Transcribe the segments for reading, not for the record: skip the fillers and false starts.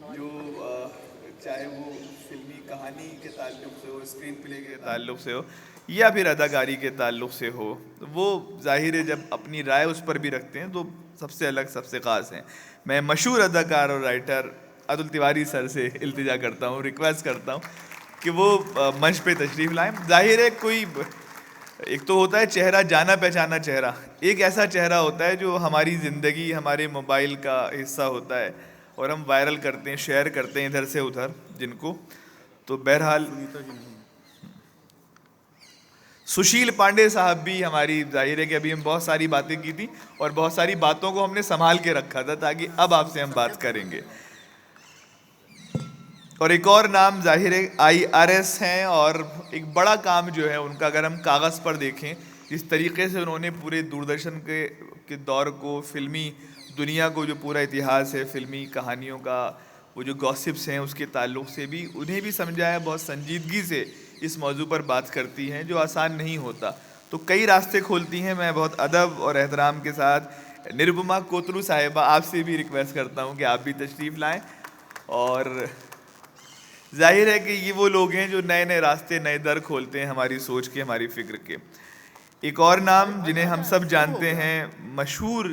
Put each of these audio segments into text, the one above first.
जो चाहे वो फिल्मी कहानी के ताल्लुक से हो, स्क्रीन प्ले के ताल्लुक से हो, या फिर अदाकारी के ताल्लुक से हो, तो वो जाहिर है जब अपनी राय उस पर भी रखते हैं तो सबसे अलग, सबसे ख़ास हैं। मैं मशहूर अदाकार और राइटर अतुल तिवारी सर से इल्तिजा करता हूँ, रिक्वेस्ट करता हूँ कि वो मंच पे तशरीफ़ लाएं। जाहिर है कोई एक तो होता है चेहरा, जाना पहचाना चेहरा, एक ऐसा चेहरा होता है जो हमारी ज़िंदगी, हमारे मोबाइल का हिस्सा होता है और हम वायरल करते हैं, शेयर करते हैं इधर से उधर जिनको। तो बहरहाल सुशील पांडे साहब भी हमारी, जाहिर है कि अभी हम बहुत सारी बातें की थी और बहुत सारी बातों को हमने संभाल के रखा था ताकि अब आपसे हम बात करेंगे। और एक और नाम जाहिर है आईआरएस हैं, और एक बड़ा काम जो है उनका अगर हम कागज़ पर देखें, जिस तरीके से उन्होंने पूरे दूरदर्शन के दौर को, फिल्मी दुनिया को, जो पूरा इतिहास है फिल्मी कहानियों का, वो जो गॉसिप्स हैं उसके ताल्लुक से भी उन्हें भी समझाया, बहुत संजीदगी से इस मौजू पर बात करती हैं जो आसान नहीं होता। तो कई रास्ते खोलती हैं। मैं बहुत अदब और एहतराम के साथ निरुपमा कोतरू साहिबा आपसे भी रिक्वेस्ट करता हूँ कि आप भी तशरीफ़ लाएं। और जाहिर है कि ये वो लोग हैं जो नए नए रास्ते, नए दर खोलते हैं हमारी सोच के, हमारी फिक्र के। एक और नाम जिन्हें हम सब जानते हैं, मशहूर,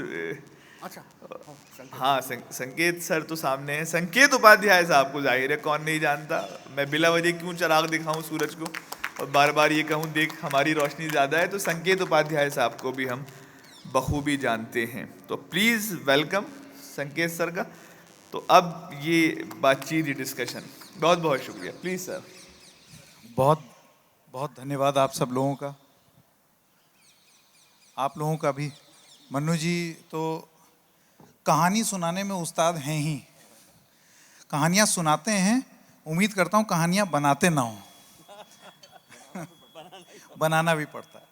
हाँ, संकेत सर तो सामने हैं। संकेत उपाध्याय साहब को जाहिर है कौन नहीं जानता। मैं बिला वजह क्यों चिराग दिखाऊं सूरज को और बार बार ये कहूं देख हमारी रोशनी ज़्यादा है, तो संकेत उपाध्याय साहब को भी हम बखूबी जानते हैं। तो प्लीज़ वेलकम संकेत सर का। तो अब ये बातचीत, ये डिस्कशन, बहुत बहुत शुक्रिया। Please sir. बहुत बहुत धन्यवाद आप सब लोगों का, आप लोगों का भी। मन्नू जी तो कहानी सुनाने में उस्ताद हैं ही, कहानियाँ सुनाते हैं, उम्मीद करता हूँ कहानियाँ बनाते ना हों बनाना भी पड़ता है।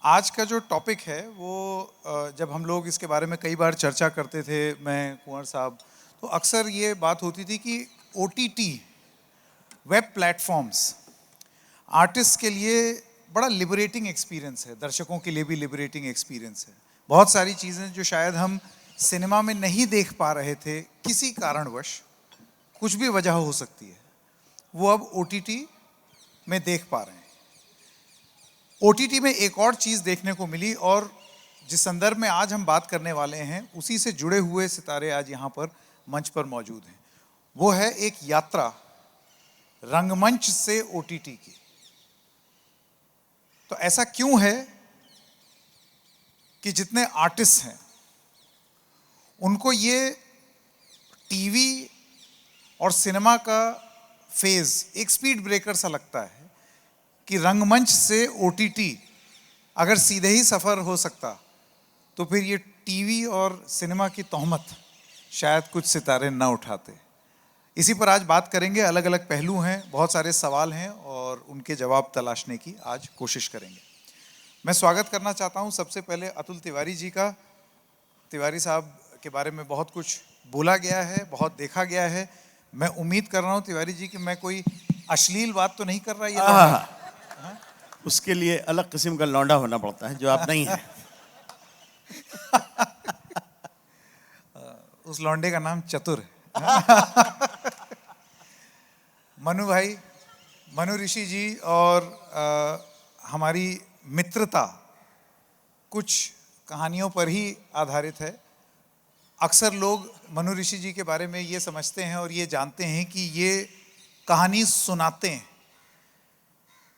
आज का जो टॉपिक है वो जब हम लोग इसके बारे में कई बार चर्चा करते थे, मैं, कुंवर साहब, तो अक्सर ये बात होती थी कि OTT, वेब प्लेटफॉर्म्स, आर्टिस्ट के लिए बड़ा लिबरेटिंग एक्सपीरियंस है, दर्शकों के लिए भी लिबरेटिंग एक्सपीरियंस है। बहुत सारी चीज़ें जो शायद हम सिनेमा में नहीं देख पा रहे थे किसी कारणवश, कुछ भी वजह हो सकती है, वो अब OTT में देख पा रहे हैं। OTT में एक और चीज़ देखने को मिली, और जिस संदर्भ में आज हम बात करने वाले हैं उसी से जुड़े हुए सितारे आज यहाँ पर मंच पर मौजूद हैं। वो है एक यात्रा रंगमंच से OTT की। तो ऐसा क्यों है कि जितने आर्टिस्ट हैं उनको ये टीवी और सिनेमा का फेज एक स्पीड ब्रेकर सा लगता है कि रंगमंच से OTT अगर सीधे ही सफ़र हो सकता तो फिर ये टीवी और सिनेमा की तोहमत शायद कुछ सितारे न उठाते। इसी पर आज बात करेंगे। अलग अलग पहलू हैं, बहुत सारे सवाल हैं और उनके जवाब तलाशने की आज कोशिश करेंगे। मैं स्वागत करना चाहता हूं सबसे पहले अतुल तिवारी जी का। तिवारी साहब के बारे में बहुत कुछ बोला गया है, बहुत देखा गया है। मैं उम्मीद कर रहा हूं तिवारी जी कि मैं कोई अश्लील बात तो नहीं कर रहा ये लौंडा? उसके लिए अलग किस्म का लौंडा होना पड़ता है जो आप नहीं हैं। उस लौंडे का नाम चतुर है। मनु भाई, मनु ऋषि जी और हमारी मित्रता कुछ कहानियों पर ही आधारित है। अक्सर लोग मनु ऋषि जी के बारे में ये समझते हैं और ये जानते हैं कि ये कहानी सुनाते हैं।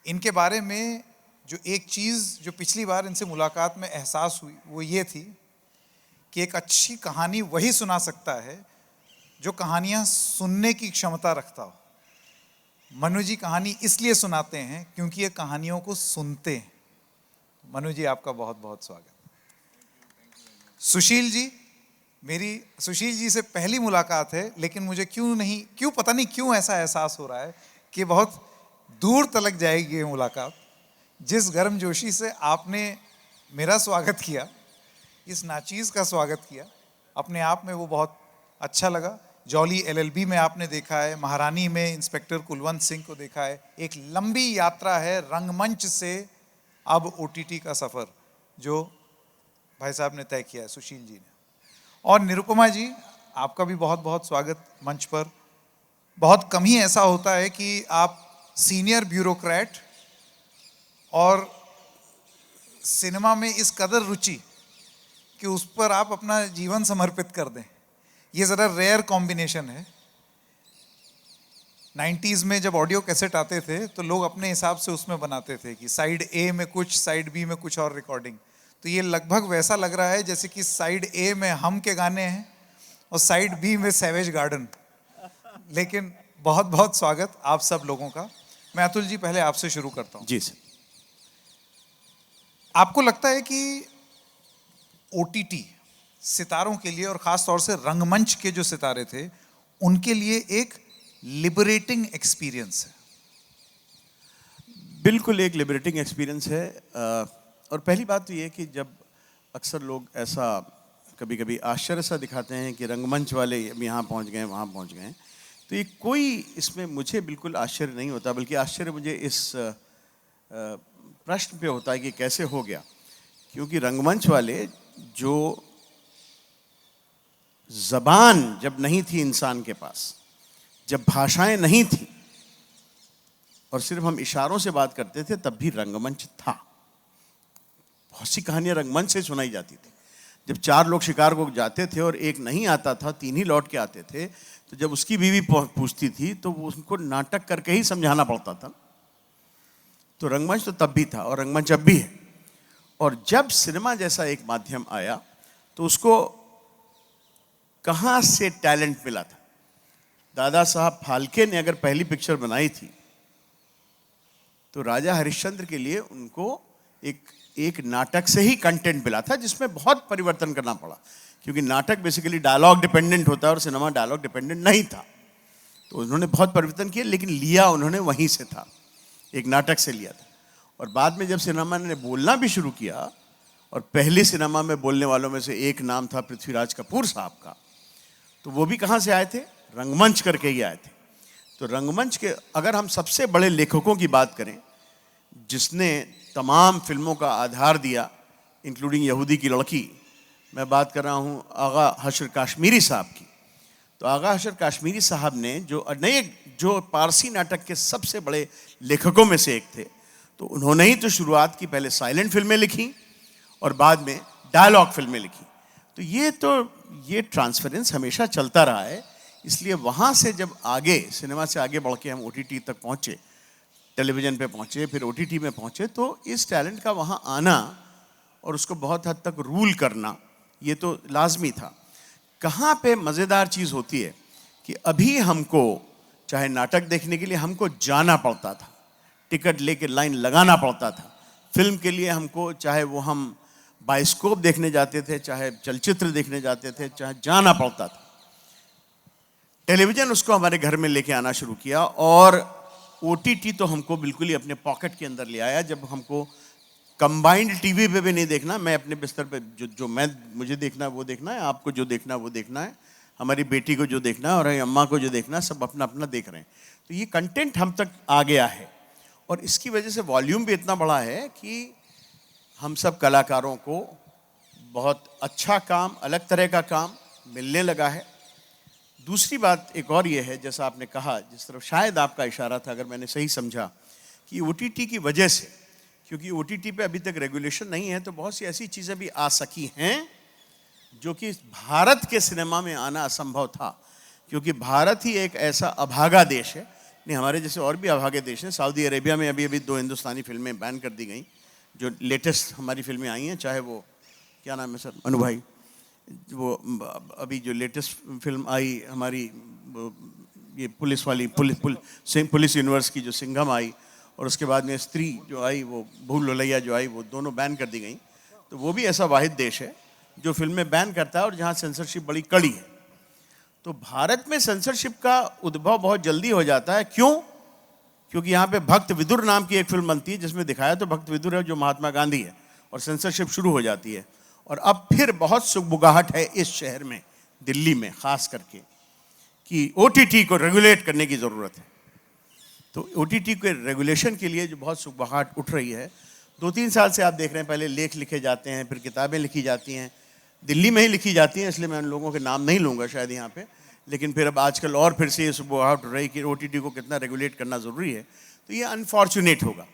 इनके बारे में जो एक चीज़ जो पिछली बार इनसे मुलाकात में एहसास हुई वो ये थी कि एक अच्छी कहानी वही सुना सकता है जो कहानियाँ सुनने की क्षमता रखता हो। मनु जी कहानी इसलिए सुनाते हैं क्योंकि ये कहानियों को सुनते हैं। मनु जी आपका बहुत बहुत स्वागत। सुशील जी, मेरी सुशील जी से पहली मुलाकात है, लेकिन मुझे पता नहीं क्यों ऐसा एहसास हो रहा है कि बहुत दूर तलक जाएगी ये मुलाकात। जिस गर्मजोशी से आपने मेरा स्वागत किया, इस नाचीज़ का स्वागत किया, अपने आप में वो बहुत अच्छा लगा। जॉली LLB में आपने देखा है, महारानी में इंस्पेक्टर कुलवंत सिंह को देखा है। एक लंबी यात्रा है रंगमंच से अब OTT का सफ़र जो भाई साहब ने तय किया है, सुशील जी ने। और निरुपमा जी, आपका भी बहुत बहुत स्वागत मंच पर। बहुत कम ही ऐसा होता है कि आप सीनियर ब्यूरोक्रेट और सिनेमा में इस कदर रुचि कि उस पर आप अपना जीवन समर्पित कर दें। ये ज़रा रेयर कॉम्बिनेशन है। 90s में जब ऑडियो कैसेट आते थे तो लोग अपने हिसाब से उसमें बनाते थे कि साइड ए में कुछ, साइड बी में कुछ और रिकॉर्डिंग। तो ये लगभग वैसा लग रहा है जैसे कि साइड ए में हम के गाने हैं और साइड बी में सैवेज गार्डन। लेकिन बहुत बहुत स्वागत आप सब लोगों का। मैं अतुल जी पहले आपसे शुरू करता हूँ। जी सर। आपको लगता है कि ओटीटी सितारों के लिए और ख़ास तौर से रंगमंच के जो सितारे थे उनके लिए एक लिबरेटिंग एक्सपीरियंस है? बिल्कुल एक लिबरेटिंग एक्सपीरियंस है। और पहली बात तो ये है कि जब अक्सर लोग ऐसा कभी कभी आश्चर्य सा दिखाते हैं कि रंगमंच वाले अब यहाँ पहुँच गए वहाँ पहुँच गए, तो ये कोई इसमें मुझे बिल्कुल आश्चर्य नहीं होता, बल्कि आश्चर्य मुझे इस प्रश्न पे होता है कि कैसे हो गया। क्योंकि रंगमंच वाले जो ज़बान जब नहीं थी इंसान के पास, जब भाषाएं नहीं थी और सिर्फ हम इशारों से बात करते थे, तब भी रंगमंच था। बहुत सी कहानियां रंगमंच से सुनाई जाती थी। जब 4 लोग शिकार को जाते थे और एक नहीं आता था, 3 ही लौट के आते थे, तो जब उसकी बीवी पूछती थी तो वो उनको नाटक करके ही समझाना पड़ता था। तो रंगमंच तो तब भी था और रंगमंच अब भी है। और जब सिनेमा जैसा एक माध्यम आया तो उसको कहाँ से टैलेंट मिला था। दादा साहब फाल्के ने अगर पहली पिक्चर बनाई थी तो राजा हरिश्चंद्र के लिए उनको एक नाटक से ही कंटेंट मिला था, जिसमें बहुत परिवर्तन करना पड़ा। क्योंकि नाटक बेसिकली डायलॉग डिपेंडेंट होता है और सिनेमा डायलॉग डिपेंडेंट नहीं था। तो उन्होंने बहुत परिवर्तन किए, लेकिन लिया उन्होंने वहीं से था, एक नाटक से लिया था। और बाद में जब सिनेमा ने बोलना भी शुरू किया, और पहले सिनेमा में बोलने वालों में से एक नाम था पृथ्वीराज कपूर साहब का, तो वो भी कहाँ से आए थे? रंगमंच करके ही आए थे। तो रंगमंच के अगर हम सबसे बड़े लेखकों की बात करें, जिसने तमाम फिल्मों का आधार दिया, इंक्लूडिंग यहूदी की लड़की, मैं बात कर रहा हूँ आगा हशर काश्मीरी साहब की। तो आगा हशर काश्मीरी साहब ने जो पारसी नाटक के सबसे बड़े लेखकों में से एक थे, तो उन्होंने ही तो शुरुआत की। पहले साइलेंट फिल्में लिखी और बाद में डायलॉग फिल्में लिखी। तो ये ट्रांसफरेंस हमेशा चलता रहा है। इसलिए वहाँ से जब आगे सिनेमा से आगे बढ़ के हम ओटीटी तक पहुँचे, टेलीविज़न पे पहुँचे, फिर ओटीटी में पहुँचे, तो इस टैलेंट का वहाँ आना और उसको बहुत हद तक रूल करना, ये तो लाजमी था। कहाँ पे मज़ेदार चीज़ होती है कि अभी हमको चाहे नाटक देखने के लिए हमको जाना पड़ता था, टिकट लेके लाइन लगाना पड़ता था। फिल्म के लिए हमको, चाहे वो हम बायोस्कोप देखने जाते थे, चाहे चलचित्र देखने जाते थे, चाहे जाना पड़ता था। टेलीविज़न उसको हमारे घर में लेके आना शुरू किया और ओटीटी तो हमको बिल्कुल ही अपने पॉकेट के अंदर ले आया। जब हमको कंबाइंड टीवी पे भी नहीं देखना, मैं अपने बिस्तर पे मुझे देखना है वो देखना है, आपको जो देखना है वो देखना है, हमारी बेटी को जो देखना है और अम्मा को जो देखना है, सब अपना अपना देख रहे हैं। तो ये कंटेंट हम तक आ गया है और इसकी वजह से वॉल्यूम भी इतना बड़ा है कि हम सब कलाकारों को बहुत अच्छा काम, अलग तरह का काम मिलने लगा है। दूसरी बात एक और ये है, जैसा आपने कहा, जिस तरफ शायद आपका इशारा था, अगर मैंने सही समझा, कि ओटीटी की वजह से, क्योंकि ओटीटी पे अभी तक रेगुलेशन नहीं है, तो बहुत सी ऐसी चीज़ें भी आ सकी हैं जो कि भारत के सिनेमा में आना असंभव था। क्योंकि भारत ही एक ऐसा अभागा देश है, नहीं हमारे जैसे और भी अभागे देश हैं। सऊदी अरेबिया में अभी 2 हिंदुस्तानी फिल्में बैन कर दी गई, जो लेटेस्ट हमारी फिल्में आई हैं, चाहे वो क्या नाम है सर, अनु भाई, वो अभी जो लेटेस्ट फिल्म आई हमारी, ये पुलिस वाली, पुलिस यूनिवर्स की जो सिंघम आई, और उसके बाद में स्त्री जो आई, वो भूल लोलैया जो आई, वो दोनों बैन कर दी गई। तो वो भी ऐसा वाहिद देश है जो फिल्में बैन करता है और जहाँ सेंसरशिप बड़ी कड़ी है। तो भारत में सेंसरशिप का उद्भव बहुत जल्दी हो जाता है। क्यों? क्योंकि यहाँ पे भक्त विदुर नाम की एक फिल्म बनती है, जिसमें दिखाया तो भक्त विदुर है जो महात्मा गांधी है, और सेंसरशिप शुरू हो जाती है। और अब फिर बहुत सुगबुगाहट है इस शहर में, दिल्ली में खास करके, कि ओटीटी को रेगुलेट करने की ज़रूरत है। तो ओटीटी के रेगुलेशन के लिए जो बहुत सुगबुगाहट उठ रही है, 2-3 साल से आप देख रहे हैं, पहले लेख लिखे जाते हैं, फिर किताबें लिखी जाती हैं, दिल्ली में ही लिखी जाती हैं, इसलिए मैं उन लोगों के नाम नहीं लूँगा शायद यहाँ पे। लेकिन फिर अब आजकल और फिर से ये सुबह उठ रही कि OTT को कितना रेगुलेट करना ज़रूरी है, तो ये अनफॉर्चुनेट होगा।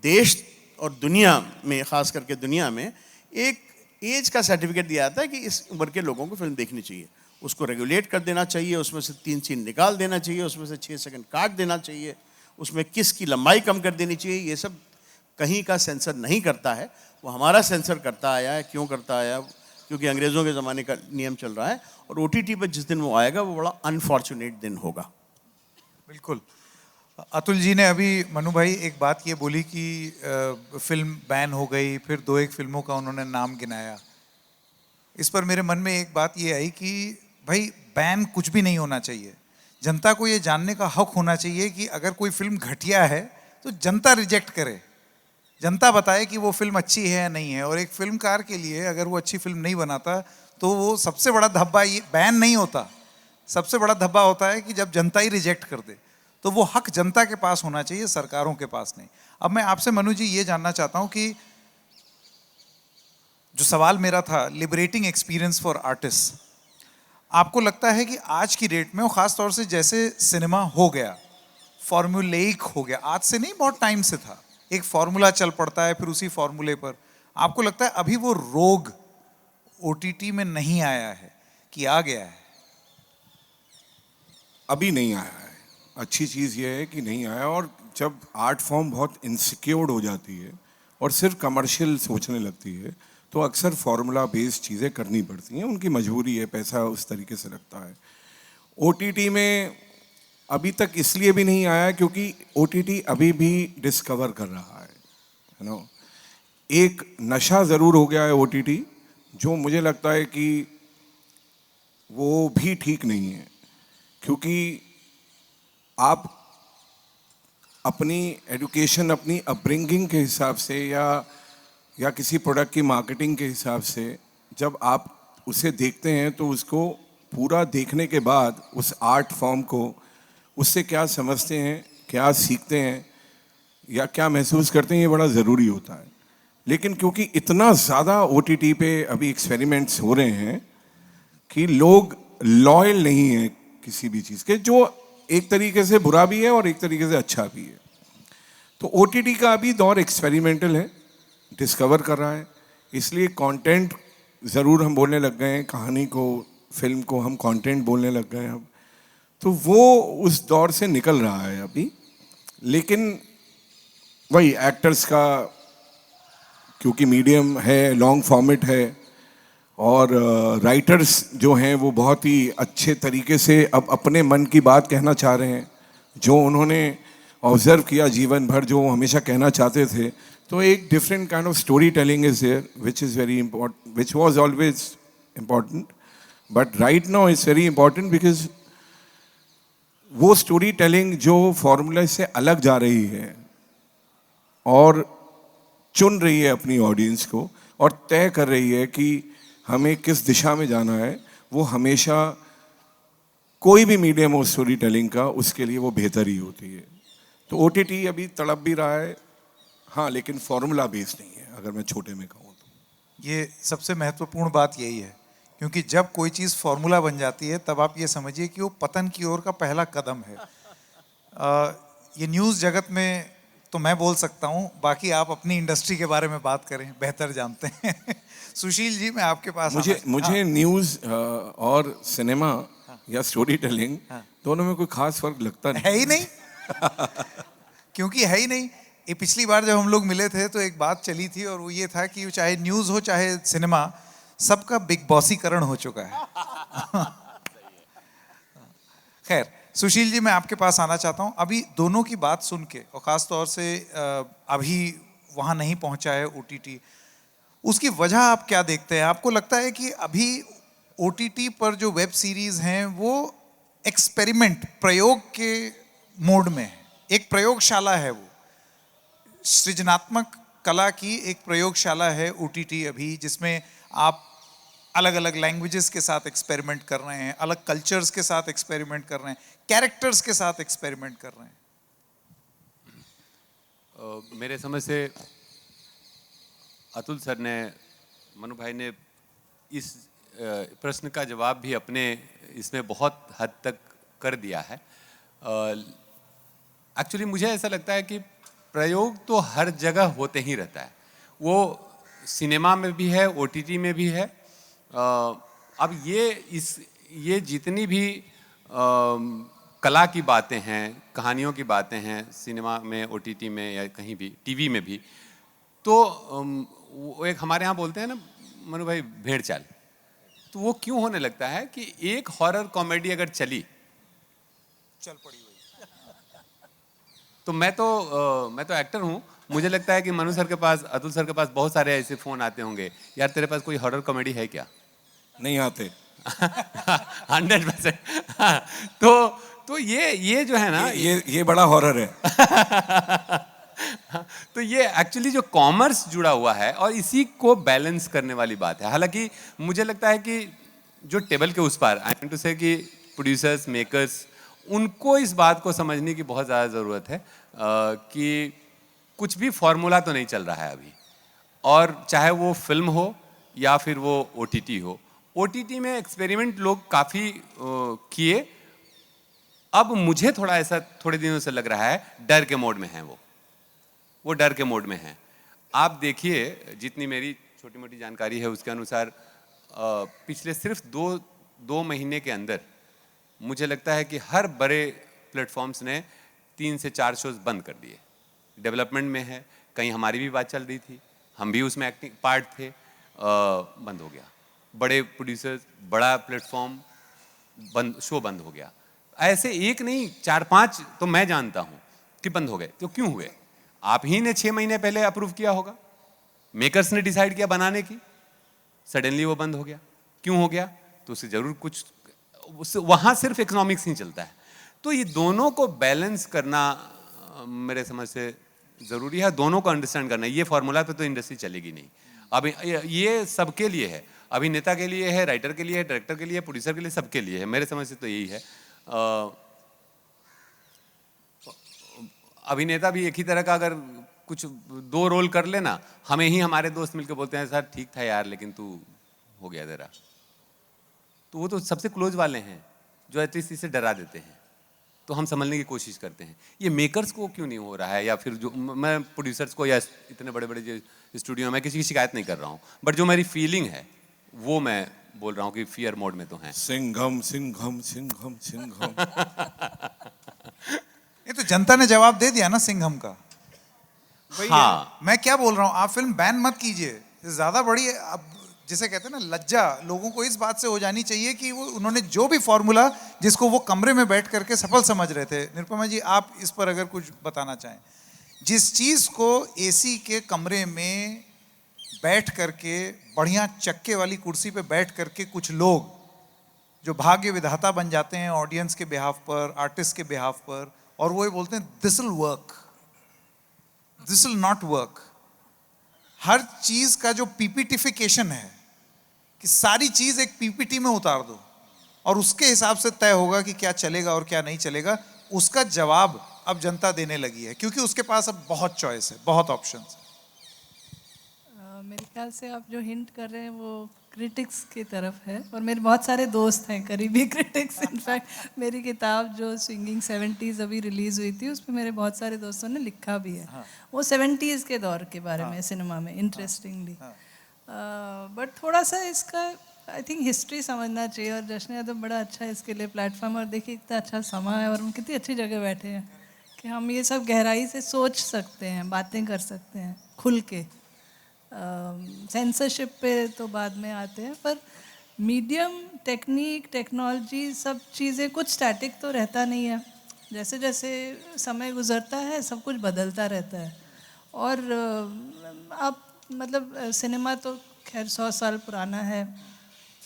देश और दुनिया में, ख़ास करके दुनिया में, एक एज का सर्टिफिकेट दिया जाता है कि इस उम्र के लोगों को फिल्म देखनी चाहिए। उसको रेगुलेट कर देना चाहिए, उसमें से 3 सीन निकाल देना चाहिए, उसमें से 6 सेकंड काट देना चाहिए, उसमें किस की लंबाई कम कर देनी चाहिए। ये सब कहीं का सेंसर नहीं करता है, वो हमारा सेंसर करता आया है। क्यों करता आया? क्योंकि अंग्रेज़ों के ज़माने का नियम चल रहा है, और OTT पर जिस दिन वो आएगा वो बड़ा अनफॉर्चुनेट दिन होगा। बिल्कुल। अतुल जी ने अभी, मनु भाई, एक बात ये बोली कि फिल्म बैन हो गई, फिर 2-1 फिल्मों का उन्होंने नाम गिनाया। इस पर मेरे मन में एक बात ये आई कि भाई बैन कुछ भी नहीं होना चाहिए। जनता को ये जानने का हक होना चाहिए कि अगर कोई फिल्म घटिया है तो जनता रिजेक्ट करे, जनता बताए कि वो फिल्म अच्छी है या नहीं है। और एक फिल्मकार के लिए अगर वो अच्छी फिल्म नहीं बनाता तो वो सबसे बड़ा धब्बा, ये बैन नहीं होता, सबसे बड़ा धब्बा होता है कि जब जनता ही रिजेक्ट कर दे। तो वो हक जनता के पास होना चाहिए, सरकारों के पास नहीं। अब मैं आपसे मनु जी ये जानना चाहता हूं कि जो सवाल मेरा था, लिबरेटिंग एक्सपीरियंस फॉर आर्टिस्ट, आपको लगता है कि आज की डेट में, और खास तौर से जैसे सिनेमा हो गया, फॉर्मूलेइक हो गया, आज से नहीं बहुत टाइम से था, एक फॉर्मूला चल पड़ता है, फिर उसी फॉर्मूले पर, आपको लगता है अभी वो रोग OTT में नहीं आया है कि आ गया है? अभी नहीं आया है। अच्छी चीज़ ये है कि नहीं आया। और जब आर्ट फॉर्म बहुत इंसिक्योर्ड हो जाती है और सिर्फ कमर्शियल सोचने लगती है, तो अक्सर फार्मूला बेस्ड चीज़ें करनी पड़ती हैं। उनकी मजबूरी है, पैसा उस तरीके से लगता है। OTT में अभी तक इसलिए भी नहीं आया क्योंकि OTT अभी भी डिस्कवर कर रहा है, यू नो। एक नशा ज़रूर हो गया है OTT, जो मुझे लगता है कि वो भी ठीक नहीं है। क्योंकि आप अपनी एजुकेशन, अपनी अपब्रिंगिंग के हिसाब से या किसी प्रोडक्ट की मार्केटिंग के हिसाब से जब आप उसे देखते हैं, तो उसको पूरा देखने के बाद उस आर्ट फॉर्म को, उससे क्या समझते हैं, क्या सीखते हैं या क्या महसूस करते हैं, ये बड़ा ज़रूरी होता है। लेकिन क्योंकि इतना ज़्यादा OTT पे अभी एक्सपेरिमेंट्स हो रहे हैं कि लोग लॉयल नहीं हैं किसी भी चीज़ के, जो एक तरीके से बुरा भी है और एक तरीके से अच्छा भी है। तो OTT का अभी दौर एक्सपेरिमेंटल है, डिस्कवर कर रहा है। इसलिए कंटेंट ज़रूर हम बोलने लग गए हैं, कहानी को, फिल्म को हम कंटेंट बोलने लग गए हैं अब। तो वो उस दौर से निकल रहा है अभी। लेकिन वही एक्टर्स का, क्योंकि मीडियम है, लॉन्ग फॉर्मेट है, और राइटर्स जो हैं वो बहुत ही अच्छे तरीके से अब अपने मन की बात कहना चाह रहे हैं, जो उन्होंने ऑब्जर्व किया जीवन भर, जो वो हमेशा कहना चाहते थे। तो एक different kind of storytelling is there which is very important, which was always important, but right now is very important because वो स्टोरी टेलिंग जो फॉर्मूला से अलग जा रही है और चुन रही है अपनी ऑडियंस को और तय कर रही है कि हमें किस दिशा में जाना है, वो हमेशा कोई भी मीडियम हो स्टोरी टेलिंग का, उसके लिए वो बेहतर ही होती है। तो OTT अभी तड़प भी रहा है, हाँ, लेकिन फॉर्मूला बेस्ड नहीं है, अगर मैं छोटे में कहूँ तो। ये सबसे महत्वपूर्ण बात यही है, क्योंकि जब कोई चीज़ फॉर्मूला बन जाती है तब आप ये समझिए कि वो पतन की ओर का पहला कदम है। ये न्यूज़ जगत में तो मैं बोल सकता हूँ, बाकी आप अपनी इंडस्ट्री के बारे में बात करें, बेहतर जानते हैं। सुशील जी, मैं आपके पास मुझे न्यूज़ और सिनेमा या स्टोरी टेलिंग दोनों में कोई खास फर्क लगता नहीं है ही नहीं। क्योंकि है ही नहीं। ये पिछली बार जब हम लोग मिले थे तो एक बात चली थी, और वो ये था कि चाहे न्यूज़ हो चाहे सिनेमा, सबका बिग बॉसीकरण हो चुका है। खैर, सुशील जी, मैं आपके पास आना चाहता हूँ। अभी दोनों की बात सुन के, और ख़ास तौर से अभी वहाँ नहीं पहुँचा है OTT, उसकी वजह आप क्या देखते हैं? आपको लगता है कि अभी OTT पर जो वेब सीरीज़ हैं वो एक्सपेरिमेंट, प्रयोग के मोड में है, एक प्रयोगशाला है, वो सृजनात्मक कला की एक प्रयोगशाला है OTT अभी, जिसमें आप अलग अलग लैंग्वेजेस के साथ एक्सपेरिमेंट कर रहे हैं, अलग कल्चर्स के साथ एक्सपेरिमेंट कर रहे हैं, कैरेक्टर्स के साथ एक्सपेरिमेंट कर रहे हैं। मेरे समझ से अतुल सर ने, मनु भाई ने इस प्रश्न का जवाब भी अपने इसमें बहुत हद तक कर दिया है। एक्चुअली मुझे ऐसा लगता है कि प्रयोग तो हर जगह होते ही रहता है, वो सिनेमा में भी है, ओटीटी में भी है। अब ये जितनी भी कला की बातें हैं, कहानियों की बातें हैं, सिनेमा में, ओटीटी में या कहीं भी, टीवी में भी, तो वो एक हमारे यहाँ बोलते हैं ना मनु भाई, भेड़ चाल। तो वो क्यों होने लगता है कि एक हॉरर कॉमेडी अगर चली, चल पड़ी हुई। तो मैं तो एक्टर हूँ, मुझे लगता है कि मनु सर के पास, अतुल सर के पास बहुत सारे ऐसे फोन आते होंगे, यार तेरे पास कोई हॉरर कॉमेडी है क्या? नहीं आते। 100%। तो ये जो है ना, ये बड़ा हॉरर है। तो ये एक्चुअली जो कॉमर्स जुड़ा हुआ है और इसी को बैलेंस करने वाली बात है। हालांकि मुझे लगता है कि जो टेबल के उस पार, आई एम टू से कि प्रोड्यूसर्स, मेकर्स, उनको इस बात को समझने की बहुत ज़्यादा ज़रूरत है कि कुछ भी फॉर्मूला तो नहीं चल रहा है अभी, और चाहे वो फिल्म हो या फिर वो ओटीटी हो। ओटीटी में एक्सपेरिमेंट लोग काफ़ी किए, अब मुझे थोड़ा ऐसा थोड़े दिनों से लग रहा है डर के मोड में है, वो डर के मोड में है। आप देखिए, जितनी मेरी छोटी मोटी जानकारी है उसके अनुसार पिछले सिर्फ दो महीने के अंदर मुझे लगता है कि हर बड़े प्लेटफॉर्म्स ने 3 से 4 शोज बंद कर दिए। डेवलपमेंट में है, कहीं हमारी भी बात चल रही थी, हम भी उसमें एक्टिंग पार्ट थे, बंद हो गया। बड़े प्रोड्यूसर्स, बड़ा प्लेटफॉर्म, शो बंद हो गया। ऐसे एक नहीं, 4-5 तो मैं जानता हूँ कि बंद हो गए। तो क्यों हुए? आप ही ने 6 महीने पहले अप्रूव किया होगा, मेकर्स ने डिसाइड किया बनाने की, सडनली वो बंद हो गया। क्यों हो गया? तो उससे जरूर कुछ, वहां सिर्फ इकोनॉमिक्स नहीं चलता है। तो ये दोनों को बैलेंस करना मेरे समझ से जरूरी है, दोनों को अंडरस्टैंड करना। ये फॉर्मूला पे तो इंडस्ट्री चलेगी नहीं। अब ये सबके लिए है, अभिनेता के लिए है, राइटर के लिए है, डायरेक्टर के लिए, प्रोड्यूसर के लिए, सबके लिए है। मेरे समझ से तो यही है। अभिनेता भी एक ही तरह का अगर कुछ 2 रोल कर लेना, हमें ही हमारे दोस्त मिलकर बोलते हैं सर ठीक था यार, लेकिन तू हो गया तेरा। तो वो तो सबसे क्लोज वाले हैं जो एटलीस्ट इससे डरा देते हैं, तो हम समझने की कोशिश करते हैं। ये मेकर्स को क्यों नहीं हो रहा है, या फिर जो मैं प्रोड्यूसर्स को या इतने बड़े बड़े जो स्टूडियो में, किसी की शिकायत नहीं कर रहा हूँ, बट जो मेरी फीलिंग है वो मैं बोल रहा हूँ कि फियर मोड में तो हैं। सिंघम सिंघम सिंघम सिंघम। ये तो जनता ने जवाब दे दिया ना सिंघम का। हाँ, मैं क्या बोल रहा हूँ, आप फिल्म बैन मत कीजिए, ज्यादा बड़ी है। अब जिसे कहते हैं ना लज्जा, लोगों को इस बात से हो जानी चाहिए कि वो उन्होंने जो भी फॉर्मूला जिसको वो कमरे में बैठ करके सफल समझ रहे थे। निरुपमा जी, आप इस पर अगर कुछ बताना चाहें। जिस चीज को एसी के कमरे में बैठ करके, बढ़िया चक्के वाली कुर्सी पे बैठ करके कुछ लोग जो भाग्य विधाता बन जाते हैं ऑडियंस के बिहाफ पर, आर्टिस्ट के बिहाफ पर, और वो ये बोलते हैं this will work, this will not work. हर चीज का जो पीपीटीफिकेशन है कि सारी चीज एक पीपीटी में उतार दो और उसके हिसाब से तय होगा कि क्या चलेगा और क्या नहीं चलेगा, उसका जवाब अब जनता देने लगी है, क्योंकि उसके पास अब बहुत चॉइस है, बहुत ऑप्शंस है। मेरे ख्याल से आप जो हिंट कर रहे हैं वो क्रिटिक्स की तरफ है, और मेरे बहुत सारे दोस्त हैं करीबी क्रिटिक्स। इनफैक्ट मेरी किताब जो स्विंगिंग 70s अभी रिलीज़ हुई थी, उस पर मेरे बहुत सारे दोस्तों ने लिखा भी है। वो 70s के दौर के बारे में सिनेमा में, इंटरेस्टिंगली। बट थोड़ा सा इसका आई थिंक हिस्ट्री समझना चाहिए, और जश्न यादव बड़ा अच्छा है इसके लिए प्लेटफॉर्म। और देखिए इतना अच्छा समा है और हम कितनी अच्छी जगह बैठे हैं कि हम ये सब गहराई से सोच सकते हैं, बातें कर सकते हैं खुल के। सेंसरशिप पे तो बाद में आते हैं, पर मीडियम, टेक्निक, टेक्नोलॉजी, सब चीज़ें, कुछ स्टैटिक तो रहता नहीं है। जैसे जैसे समय गुजरता है सब कुछ बदलता रहता है। और आप मतलब सिनेमा तो खैर 100 साल पुराना है।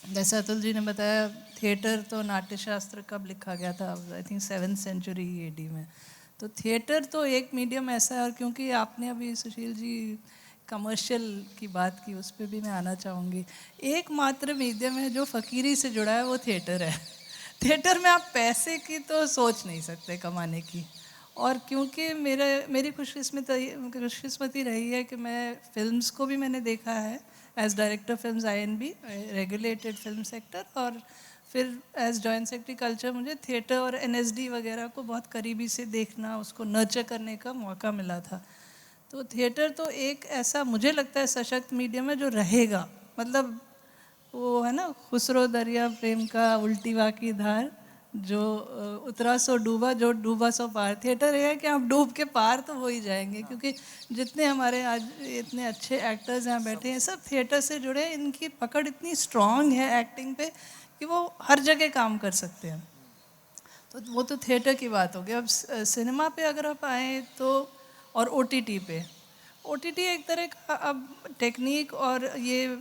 जैसे अतुल जी ने बताया, थिएटर तो नाट्यशास्त्र कब लिखा गया था, I think 7th century AD में। तो थिएटर तो एक मीडियम ऐसा है। और क्योंकि आपने अभी सुशील जी कमर्शियल की बात की, उस पर भी मैं आना चाहूँगी। एकमात्र मीडियम है जो फ़कीरी से जुड़ा है, वो थिएटर है। थिएटर में आप पैसे की तो सोच नहीं सकते कमाने की। और क्योंकि मेरी खुशकिस्मती रही है कि मैं फिल्म्स को भी मैंने देखा है, as director films INB, regulated film sector, और फिर एज जॉइंट सेक्रेटरी कल्चर मुझे थिएटर और NSD वगैरह को बहुत करीबी से देखना, उसको नर्चर करने का मौका मिला था। तो थिएटर तो एक ऐसा मुझे लगता है सशक्त मीडियम है जो रहेगा, मतलब वो है ना खुसरो दरिया प्रेम का उल्टी वाकी धार, जो उतरा सो डूबा, जो डूबा सो पार। थिएटर ये है कि आप डूब के पार तो हो ही जाएंगे, क्योंकि जितने हमारे आज इतने अच्छे एक्टर्स यहाँ बैठे हैं सब थिएटर से जुड़े हैं। इनकी पकड़ इतनी स्ट्रांग है एक्टिंग पे कि वो हर जगह काम कर सकते हैं। तो वो तो थिएटर की बात होगी। अब सिनेमा पे अगर आप आए तो, और OTT पे, OTT एक तरह का अब टेक्निक, और ये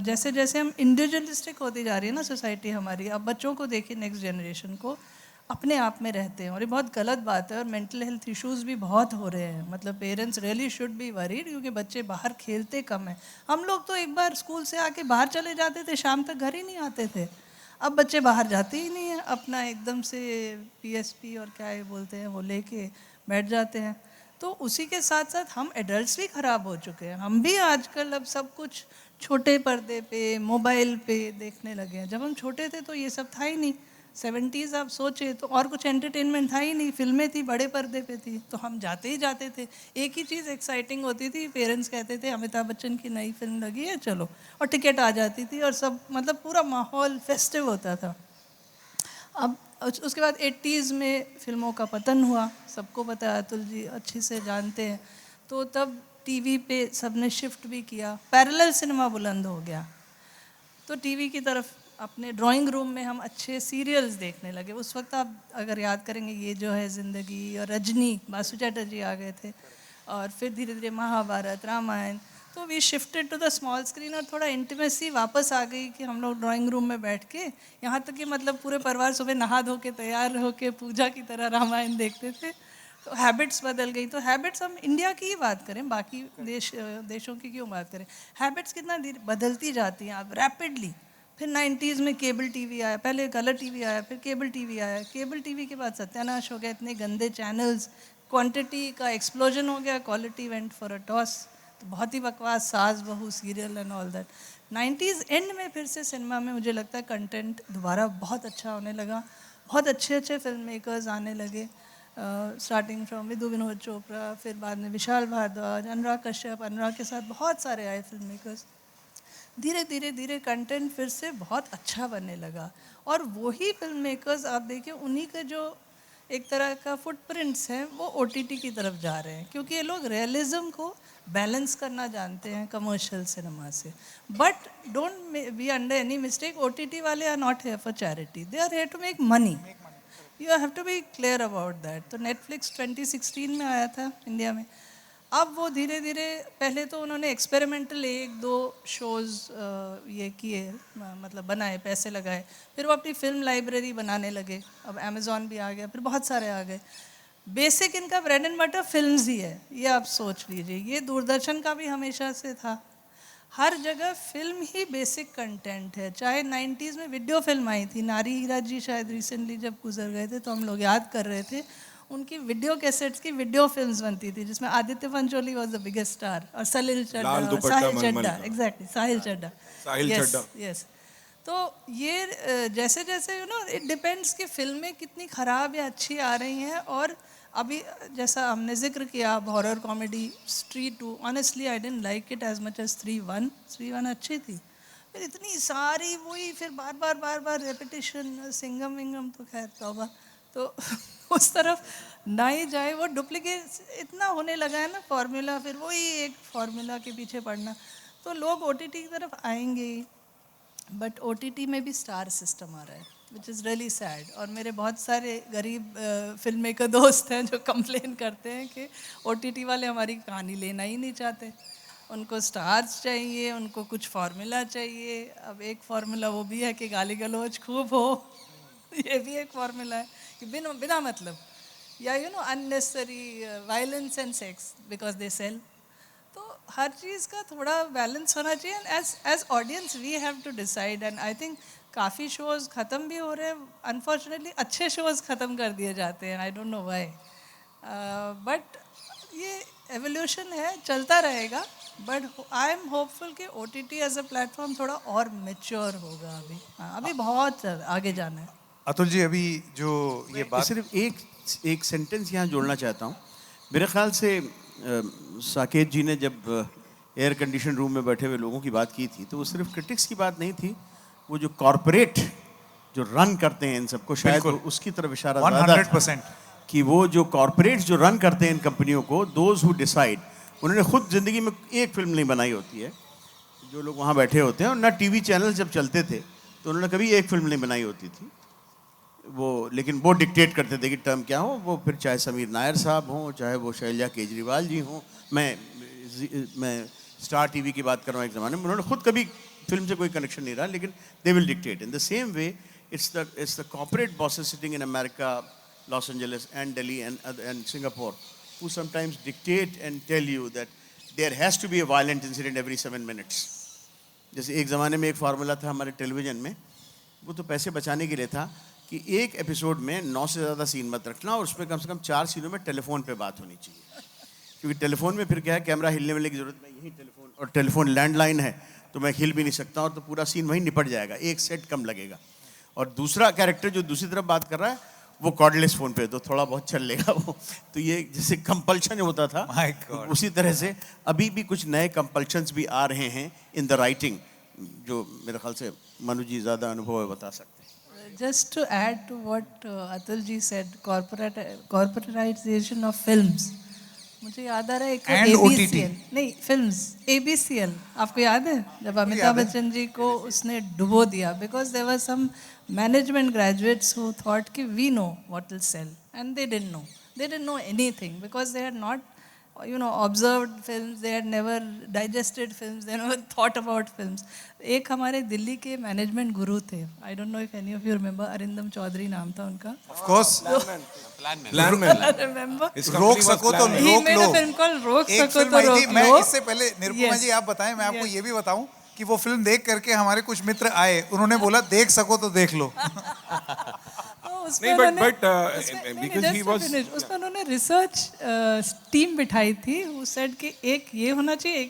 जैसे जैसे हम इंडिविजुअलिस्टिक होती जा रही है ना सोसाइटी हमारी, अब बच्चों को देखिए, नेक्स्ट जनरेशन को अपने आप में रहते हैं, और ये बहुत गलत बात है। और मेंटल हेल्थ इश्यूज भी बहुत हो रहे हैं, मतलब parents really should be worried, क्योंकि बच्चे बाहर खेलते कम हैं। हम लोग तो एक बार स्कूल से आके बाहर चले जाते थे, शाम तक घर ही नहीं आते थे। अब बच्चे बाहर जाते ही नहीं हैं, अपना एकदम से PSP और क्या ये बोलते हैं वो लेके बैठ जाते हैं। तो उसी के साथ साथ हम एडल्ट्स भी ख़राब हो चुके हैं। हम भी आजकल अब सब कुछ छोटे पर्दे पे, मोबाइल पे देखने लगे हैं। जब हम छोटे थे तो ये सब था ही नहीं। 70s आप सोचे तो और कुछ एंटरटेनमेंट था ही नहीं, फिल्में थी बड़े पर्दे पे थी, तो हम जाते ही जाते थे। एक ही चीज़ एक्साइटिंग होती थी, पेरेंट्स कहते थे अमिताभ बच्चन की नई फिल्म लगी है चलो, और टिकट आ जाती थी, और सब मतलब पूरा माहौल फेस्टिव होता था। अब उसके बाद 80s में फिल्मों का पतन हुआ, सबको पता है, अतुल जी अच्छे से जानते हैं। तो तब टीवी पे सबने शिफ्ट भी किया, पैरेलल सिनेमा बुलंद हो गया। तो टीवी की तरफ अपने ड्राइंग रूम में हम अच्छे सीरियल्स देखने लगे। उस वक्त आप अगर याद करेंगे, ये जो है ज़िंदगी, और रजनी, बासु चैटर्जी आ गए थे, और फिर धीरे धीरे महाभारत, रामायण। तो we shifted to the small screen, और थोड़ा इंटीमेसी वापस आ गई कि हम लोग ड्राइंग रूम में बैठ के, यहाँ तक कि मतलब पूरे परिवार सुबह नहा धो के तैयार होके पूजा की तरह रामायण देखते थे। तो हैबिट्स बदल गई। तो हैबिट्स, हम इंडिया की ही बात करें, बाकी देशों की क्यों बात करें, हैबिट्स कितना बदलती जाती हैं आप रैपिडली। फिर 90s में केबल टीवी आया, पहले कलर टीवी आया, फिर केबल टीवी आया। केबल टीवी के बाद सत्यानाश हो गया, इतने गंदे चैनल्स, क्वांटिटी का एक्सप्लोजन हो गया, quality went for a toss. तो बहुत ही बकवास सास बहू serial and all that. 90s and में फिर से सिनेमा में मुझे लगता है कंटेंट दोबारा बहुत अच्छा होने लगा, बहुत अच्छे अच्छे फिल्म मेकर्स आने लगे, स्टार्टिंग फ्रॉम विदु विनोद चोपड़ा, फिर बाद में विशाल भारद्वाज, अनुराग कश्यप, अनुराग के साथ बहुत सारे आए फिल्म मेकर्स। धीरे धीरे धीरे कंटेंट फिर से बहुत अच्छा बनने लगा, और वही फिल्म मेकर्स आप देखिए, उन्हीं के जो एक तरह का फुटप्रिंट्स हैं वो OTT की तरफ जा रहे हैं, क्योंकि ये लोग रियलिज्म को बैलेंस करना जानते हैं कमर्शियल सिनेमा से। But don't be under any mistake, OTT वाले are not here for charity, they are here to make money. You have to be clear about that. तो नेटफ्लिक्स 2016 में आया था इंडिया में। अब वो धीरे धीरे, पहले तो उन्होंने एक्सपेरिमेंटल 1-2 शोज़ ये किए, मतलब बनाए, पैसे लगाए, फिर वो अपनी फिल्म लाइब्रेरी बनाने लगे। अब अमेज़ॉन भी आ गया, फिर बहुत सारे आ गए। बेसिक इनका ब्रेड एंड बटर फिल्म्स ही है, ये आप सोच लीजिए। ये दूरदर्शन का भी हमेशा से था, हर जगह फिल्म ही बेसिक कंटेंट है। चाहे 90s में वीडियो फिल्म आई थी, नारी हीरा जी शायद रिसेंटली जब गुजर गए थे तो हम लोग याद कर रहे थे, उनकी वीडियो कैसेट्स की वीडियो फिल्म्स बनती थी, जिसमें Aditya Pancholi was the biggest star, और सलिल चड्डा, और साहिल चड्डा, एग्जैक्टली साहिल चड्डा, यस। तो ये जैसे जैसे इट डिपेंड्स कि फिल्में कितनी ख़राब या अच्छी आ रही हैं। और अभी जैसा हमने जिक्र किया, horror comedy Stree 2, honestly I didn't like it as much as 3-1। 3-1 अच्छी थी, फिर इतनी सारी वही, फिर बार बार रेपिटेशन, सिंगम विंगम तो खैर तौबा। तो उस तरफ ना ही जाए, वो डुप्लीकेट इतना होने लगा है ना फॉर्मूला, फिर वही एक फॉर्मूला के पीछे पड़ना। तो लोग OTT की तरफ आएंगे ही, बट OTT में भी स्टार सिस्टम आ रहा है, विच इज़ रियली सैड। और मेरे बहुत सारे गरीब फिल्म मेकर दोस्त हैं जो कंप्लेन करते हैं कि OTT वाले हमारी कहानी लेना ही नहीं चाहते, उनको स्टार्स चाहिए, उनको कुछ फार्मूला चाहिए। अब एक फार्मूला वो भी है कि गाली गलौज खूब हो, ये भी एक फार्मूला है कि बिना मतलब, या unnecessary violence and sex because they sell. तो हर चीज़ का थोड़ा बैलेंस होना चाहिए, and as audience we have to decide. And I think काफ़ी शोज़ ख़त्म भी हो रहे हैं, अनफॉर्चुनेटली अच्छे शोज़ ख़त्म कर दिए जाते हैं, आई डोंट नो व्हाई, बट ये एवोल्यूशन है, चलता रहेगा। बट आई एम होपफुल कि OTT एज अ प्लेटफॉर्म थोड़ा और मेच्योर होगा अभी। हाँ, अभी बहुत आगे जाना है। अतुल जी, अभी जो ये मैं बात सिर्फ एक सेंटेंस यहाँ जोड़ना चाहता हूँ। मेरे ख्याल से साकेत जी ने जब एयर कंडीशन रूम में बैठे हुए लोगों की बात की थी, तो वो सिर्फ क्रिटिक्स की बात नहीं थी, वो जो कॉरपोरेट जो रन करते हैं इन सबको, शायद बिल्कुल। वो उसकी तरफ इशारा ज़्यादा था 100%। कि वो जो कॉरपोरेट जो रन करते हैं इन कंपनियों को, दोज हु डिसाइड, उन्होंने खुद ज़िंदगी में एक फिल्म नहीं बनाई होती है, जो लोग वहाँ बैठे होते हैं, और ना टीवी चैनल जब चलते थे तो उन्होंने कभी एक फिल्म नहीं बनाई होती थी वो, लेकिन वो डिक्टेट करते थे कि टर्म क्या हो। वो फिर चाहे समीर नायर साहब हों, चाहे वो शैलजा केजरीवाल जी हों, मैं स्टार टीवी की बात कर रहा हूँ एक ज़माने में, उन्होंने खुद कभी फिल्म से कोई कनेक्शन नहीं रहा, लेकिन they will dictate in the same way. It's the corporate bosses sitting in America, Los Angeles and Delhi and Singapore, who sometimes dictate and tell you that there has to be a violent incident every 7 minutes. जैसे एक ज़माने में एक formula था हमारे television में, वो तो पैसे बचाने के लिए था कि एक एपिसोड में 9 से ज़्यादा सीन मत रखना, और उसमें कम से कम 4 सीनों में टेलीफोन पे बात होनी चाहिए, क्योंकि टेलीफोन में फिर क्या है, कैमरा हिलने वाले की ज़रूरत नहीं, यही टेलीफोन, और टेलीफोन लैंडलाइन है तो मैं हिल भी नहीं सकता, और तो पूरा सीन वहीं निपट जाएगा, एक सेट कम लगेगा। और दूसरा कैरेक्टर जो दूसरी तरफ बात कर रहा है वो कॉर्डलेस फ़ोन पे तो थोड़ा बहुत चल लेगा वो। तो ये जैसे कंपल्शन होता था, My God. उसी तरह से अभी भी कुछ नए कंपल्शंस भी आ रहे हैं इन द राइटिंग, जो मेरे ख्याल से मनु जी ज़्यादा अनुभव है, बता सकते हैं। Just to add to what Atul ji said, corporatization of films. मुझे याद आ रहा है एक And ABCL, नहीं फिल्म्स, ABCL आपको याद है जब अमिताभ बच्चन जी को उसने डुबो दिया, because there were some management graduates who thought कि we know what will sell, and they didn't know anything, because they had not observed films, they had never digested films, they never thought about films. एक हमारे दिल्ली के management guru थे, I don't know if any of you remember, Arindam Chaudhary नाम था उनका। Of course प्लानमैन remember रोक सको तो ही रोक made low. A film called रोक एक सको फिल्म तो आई थी, रोक मैं लो। इससे पहले निरुपमा Yes. जी आप बताएं, मैं आपको Yes. ये भी बताऊं कि वो फिल्म देख करके हमारे कुछ मित्र आए, उन्होंने बोला देख सको तो देख लो। उसमें नहीं, but- उन्होंने- but, उसमें- नहीं, because just he to was- finish, उसमें उन्होंने रिसर्च टीम बिठाई थी, वो सेड कि एक ये होना चाहिए,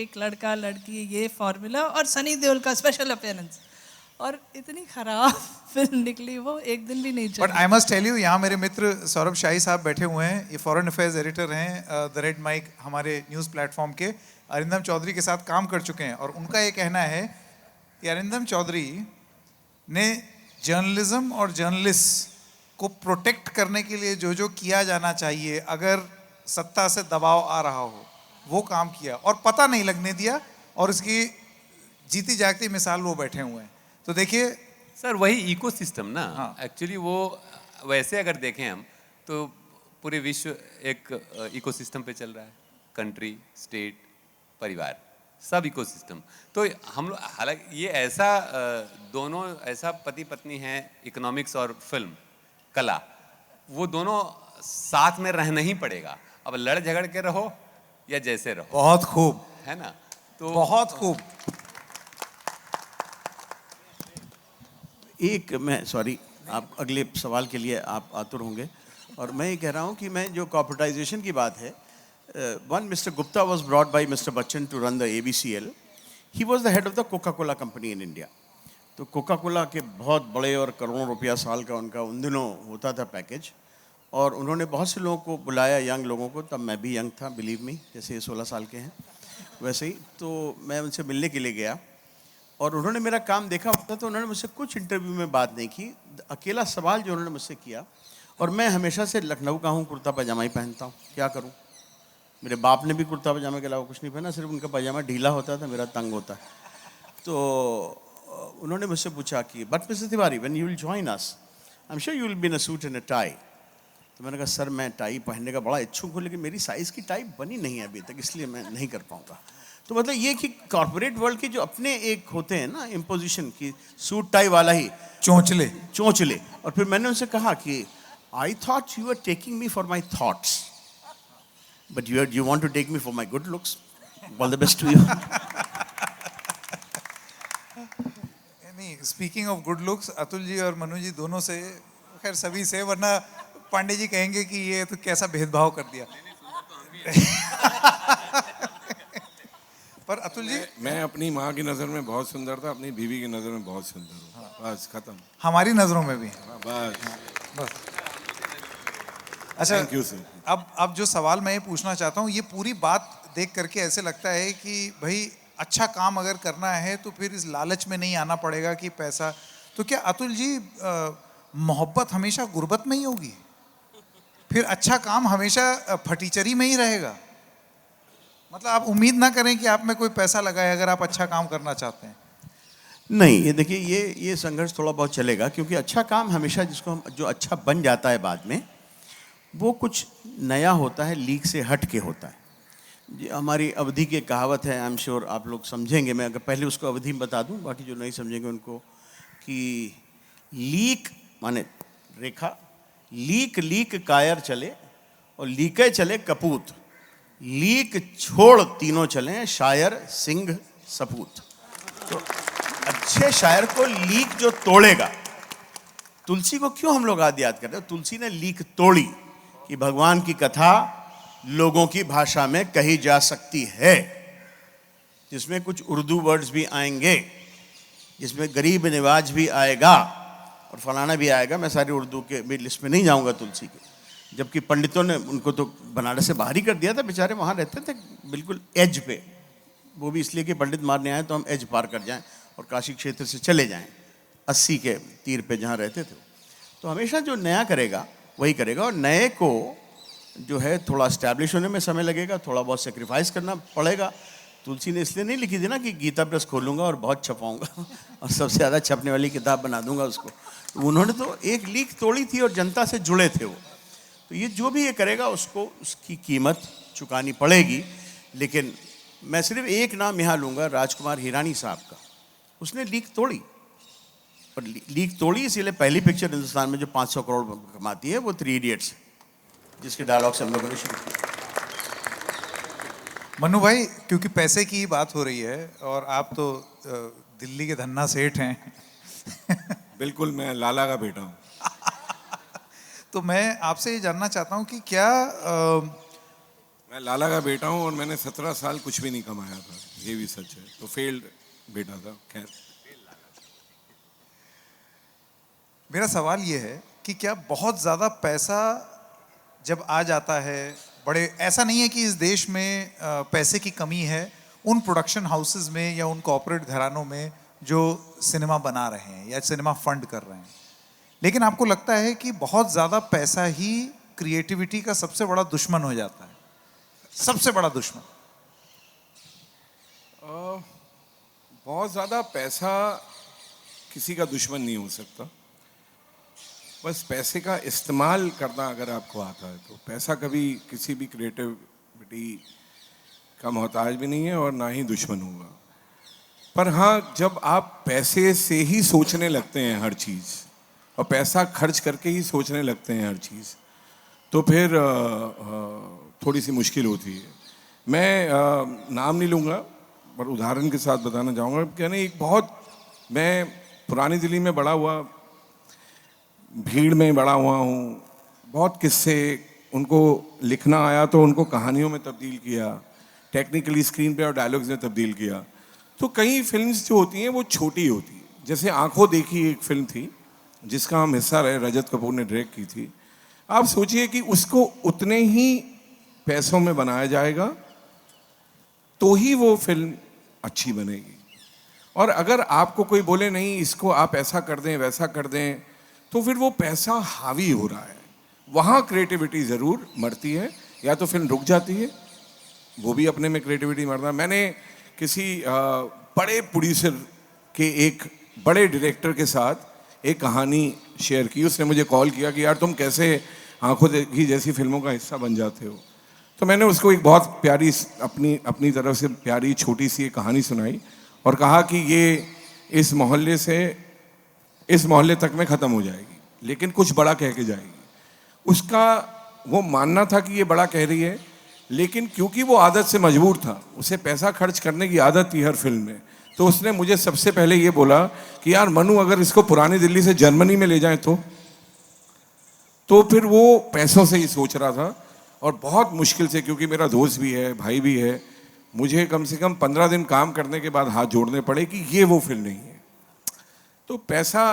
एक लड़का लड़की, ये फॉर्मूला, और सनी देओल का स्पेशल अपीयरेंस, और इतनी खराब फिल्म निकली वो, एक दिन भी नहीं बट चली। आई मस्ट टेल यू, यहाँ मेरे मित्र सौरभ शाही साहब बैठे हुए हैं, ये फॉरेन अफेयर्स एडिटर हैं द रेड माइक हमारे न्यूज़ प्लेटफॉर्म के, अरिंदम चौधरी के साथ काम कर चुके हैं, और उनका ये कहना है कि अरिंदम चौधरी ने जर्नलिज्म और जर्नलिस्ट को प्रोटेक्ट करने के लिए जो जो किया जाना चाहिए, अगर सत्ता से दबाव आ रहा हो, वो काम किया और पता नहीं लगने दिया, और उसकी जीती जागती मिसाल वो बैठे हुए हैं। तो देखिए सर वही इकोसिस्टम ना, हाँ। एक्चुअली वो वैसे अगर देखें हम तो पूरे विश्व एक इकोसिस्टम पे चल रहा है, कंट्री, स्टेट, परिवार, सब इकोसिस्टम। तो हम लोग हालांकि ये ऐसा दोनों ऐसा पति पत्नी हैं, इकोनॉमिक्स और फिल्म कला, वो दोनों साथ में रहना ही पड़ेगा। अब लड़ झगड़ के रहो या जैसे रहो, बहुत खूब, है ना। तो बहुत खूब। एक मैं सॉरी, आप अगले सवाल के लिए आप आतुर होंगे, और मैं ये कह रहा हूँ कि मैं जो कॉर्पोरेटाइजेशन की बात है, one mister Gupta was brought by mister Bachchan to run the ABCL. He was the head of the Coca Cola company in India. तो कोका कोला के बहुत बड़े और करोड़ों रुपया साल का उनका उन दिनों होता था पैकेज, और उन्होंने बहुत से लोगों को बुलाया, यंग लोगों को, तब मैं भी यंग था, बिलीव मी, जैसे ये 16 साल के हैं वैसे ही। तो मैं उनसे मिलने के लिए गया, और उन्होंने मेरा काम देखा होता, तो उन्होंने मुझसे कुछ इंटरव्यू में बात नहीं की। अकेला सवाल जो उन्होंने मुझसे किया, और मैं हमेशा से लखनऊ का हूँ, कुर्ता पजामा ही पहनता हूँ, क्या करूँ। मेरे बाप ने भी कुर्ता पजामा के अलावा कुछ नहीं पहना, सिर्फ उनका पजामा ढीला होता था, मेरा तंग होता है। तो उन्होंने मुझसे पूछा कि but mister Tiwari, when you will join us, I am sure you will be in a suit and a tie. तो मैंने कहा सर मैं टाई पहनने का बड़ा इच्छुक हूँ, लेकिन मेरी साइज़ की टाई बनी नहीं है अभी तक, इसलिए मैं नहीं कर पाऊँगा। तो मतलब ये कि कॉर्पोरेट वर्ल्ड के जो अपने एक होते हैं ना इम्पोजिशन की, सूट टाई वाला ही चोंच ले। और फिर मैंने उनसे कहा कि I thought you are taking me for my thoughts, but you want to take me for my good looks. All the best to you. नहीं, speaking of good looks, Atul ji और मनु जी दोनों से, खैर सभी से, वरना पांडे जी कहेंगे कि ये तो कैसा भेदभाव कर दिया। पर अतुल जी, मैं अपनी माँ की नज़र में बहुत सुंदर था, अपनी बीवी की नज़र में बहुत सुंदर हूँ। बस खत्म। हमारी नजरों में भी। हाँ, बस। अच्छा, थैंक यू सर। अब जो सवाल मैं ये पूछना चाहता हूँ, ये पूरी बात देख करके ऐसे लगता है कि भाई अच्छा काम अगर करना है तो फिर इस लालच में नहीं आना पड़ेगा कि पैसा। तो क्या अतुल जी, मोहब्बत हमेशा गुर्बत में ही होगी? फिर अच्छा काम हमेशा फटीचरी में ही रहेगा? मतलब आप उम्मीद ना करें कि आप में कोई पैसा लगाए अगर आप अच्छा काम करना चाहते हैं। नहीं, ये देखिए, ये संघर्ष थोड़ा बहुत चलेगा, क्योंकि अच्छा काम हमेशा जिसको हम जो अच्छा बन जाता है बाद में, वो कुछ नया होता है, लीक से हट के होता है। ये हमारी अवधि की कहावत है, आई एम श्योर आप लोग समझेंगे। मैं अगर पहले उसको अवधि में बता दूं, बाकी जो नहीं समझेंगे उनको, कि लीक माने रेखा, लीक लीक कायर चले और लीके चले कपूत, लीक छोड़ तीनों चले शायर सिंह सपूत। तो अच्छे शायर को लीक जो तोड़ेगा, तुलसी को क्यों हम लोग आज याद करते हैं? तुलसी ने लीक तोड़ी कि भगवान की कथा लोगों की भाषा में कही जा सकती है, जिसमें कुछ उर्दू वर्ड्स भी आएंगे, जिसमें गरीब नवाज भी आएगा और फलाना भी आएगा। मैं सारी उर्दू के भी लिस्ट में नहीं जाऊंगा तुलसी के, जबकि पंडितों ने उनको तो बनारस से बाहर ही कर दिया था, बेचारे वहाँ रहते थे बिल्कुल एज पे, वो भी इसलिए कि पंडित मारने आए तो हम एज पार कर जाएं और काशी क्षेत्र से चले जाएं 80 के तीर पे जहाँ रहते थे। तो हमेशा जो नया करेगा वही करेगा, और नए को जो है थोड़ा इस्टेब्लिश होने में समय लगेगा, थोड़ा बहुत सेक्रीफाइस करना पड़ेगा। तुलसी ने इसलिए नहीं लिखी थी ना कि गीता प्रेस खोलूंगा और बहुत छपाऊंगा और सबसे ज़्यादा छपने वाली किताब बना दूंगा उसको। तो उन्होंने तो एक लीक तोड़ी थी और जनता से जुड़े थे वो। तो ये जो भी ये करेगा उसको उसकी कीमत चुकानी पड़ेगी। लेकिन मैं सिर्फ एक नाम यहाँ लूँगा, राजकुमार हिरानी साहब का। उसने लीक तोड़ी, और लीक तोड़ी इसीलिए पहली पिक्चर हिंदुस्तान में जो 500 करोड़ कमाती है वो 3 इडियट्स, जिसके डायलॉग से हम लोगों ने शुरू किया। मन्नू भाई, क्योंकि पैसे की ही बात हो रही है और आप तो दिल्ली के धन्ना सेठ हैं बिल्कुल, मैं लाला का बेटा हूँ। तो मैं आपसे ये जानना चाहता हूँ कि क्या मैं लाला का बेटा हूँ और मैंने 17 साल कुछ भी नहीं कमाया था, ये भी सच है। तो फेल्ड बेटा था। खैर, मेरा सवाल ये है कि क्या बहुत ज़्यादा पैसा जब आ जाता है, बड़े, ऐसा नहीं है कि इस देश में पैसे की कमी है उन प्रोडक्शन हाउसेस में या उन कॉर्पोरेट घरानों में जो सिनेमा बना रहे हैं या सिनेमा फंड कर रहे हैं, लेकिन आपको लगता है कि बहुत ज़्यादा पैसा ही क्रिएटिविटी का सबसे बड़ा दुश्मन हो जाता है? सबसे बड़ा दुश्मन? बहुत ज़्यादा पैसा किसी का दुश्मन नहीं हो सकता, बस पैसे का इस्तेमाल करना अगर आपको आता है तो। पैसा कभी किसी भी क्रिएटिविटी का मोहताज भी नहीं है और ना ही दुश्मन होगा। पर हाँ, जब आप पैसे से ही सोचने लगते हैं हर चीज़ और पैसा खर्च करके ही सोचने लगते हैं हर चीज़, तो फिर थोड़ी सी मुश्किल होती है। मैं नाम नहीं लूँगा पर उदाहरण के साथ बताना चाहूँगा कि यानी एक बहुत, मैं पुरानी दिल्ली में बड़ा हुआ, भीड़ में बड़ा हुआ हूँ, बहुत किस्से उनको लिखना आया तो उनको कहानियों में तब्दील किया, टेक्निकली स्क्रीन पे और डायलॉग्स में तब्दील किया। तो कई फिल्म्स जो होती हैं वो छोटी होती है, जैसे आंखों देखी एक फिल्म थी जिसका हम हिस्सा रहे, रजत कपूर ने डायरेक्ट की थी। आप सोचिए कि उसको उतने ही पैसों में बनाया जाएगा तो ही वो फिल्म अच्छी बनेगी, और अगर आपको कोई बोले नहीं इसको आप ऐसा कर दें वैसा कर दें, तो फिर वो पैसा हावी हो रहा है, वहाँ क्रिएटिविटी ज़रूर मरती है, या तो फिल्म रुक जाती है, वो भी अपने में क्रिएटिविटी मरता है। मैंने किसी बड़े प्रोड्यूसर के एक बड़े डायरेक्टर के साथ एक कहानी शेयर की। उसने मुझे कॉल किया कि यार तुम कैसे आंखों देखी जैसी फिल्मों का हिस्सा बन जाते हो। तो मैंने उसको एक बहुत प्यारी अपनी तरफ से प्यारी छोटी सी एक कहानी सुनाई और कहा कि ये इस मोहल्ले तक में ख़त्म हो जाएगी, लेकिन कुछ बड़ा कह के जाएगी। उसका वो मानना था कि ये बड़ा कह रही है, लेकिन क्योंकि वो आदत से मजबूर था, उसे पैसा खर्च करने की आदत थी हर फिल्म में, तो उसने मुझे सबसे पहले ये बोला कि यार मनु, अगर इसको पुरानी दिल्ली से जर्मनी में ले जाएं तो फिर वो पैसों से ही सोच रहा था, और बहुत मुश्किल से, क्योंकि मेरा दोस्त भी है, भाई भी है, मुझे कम से कम 15 दिन काम करने के बाद हाथ जोड़ने पड़े कि ये वो फिल्म नहीं है। तो पैसा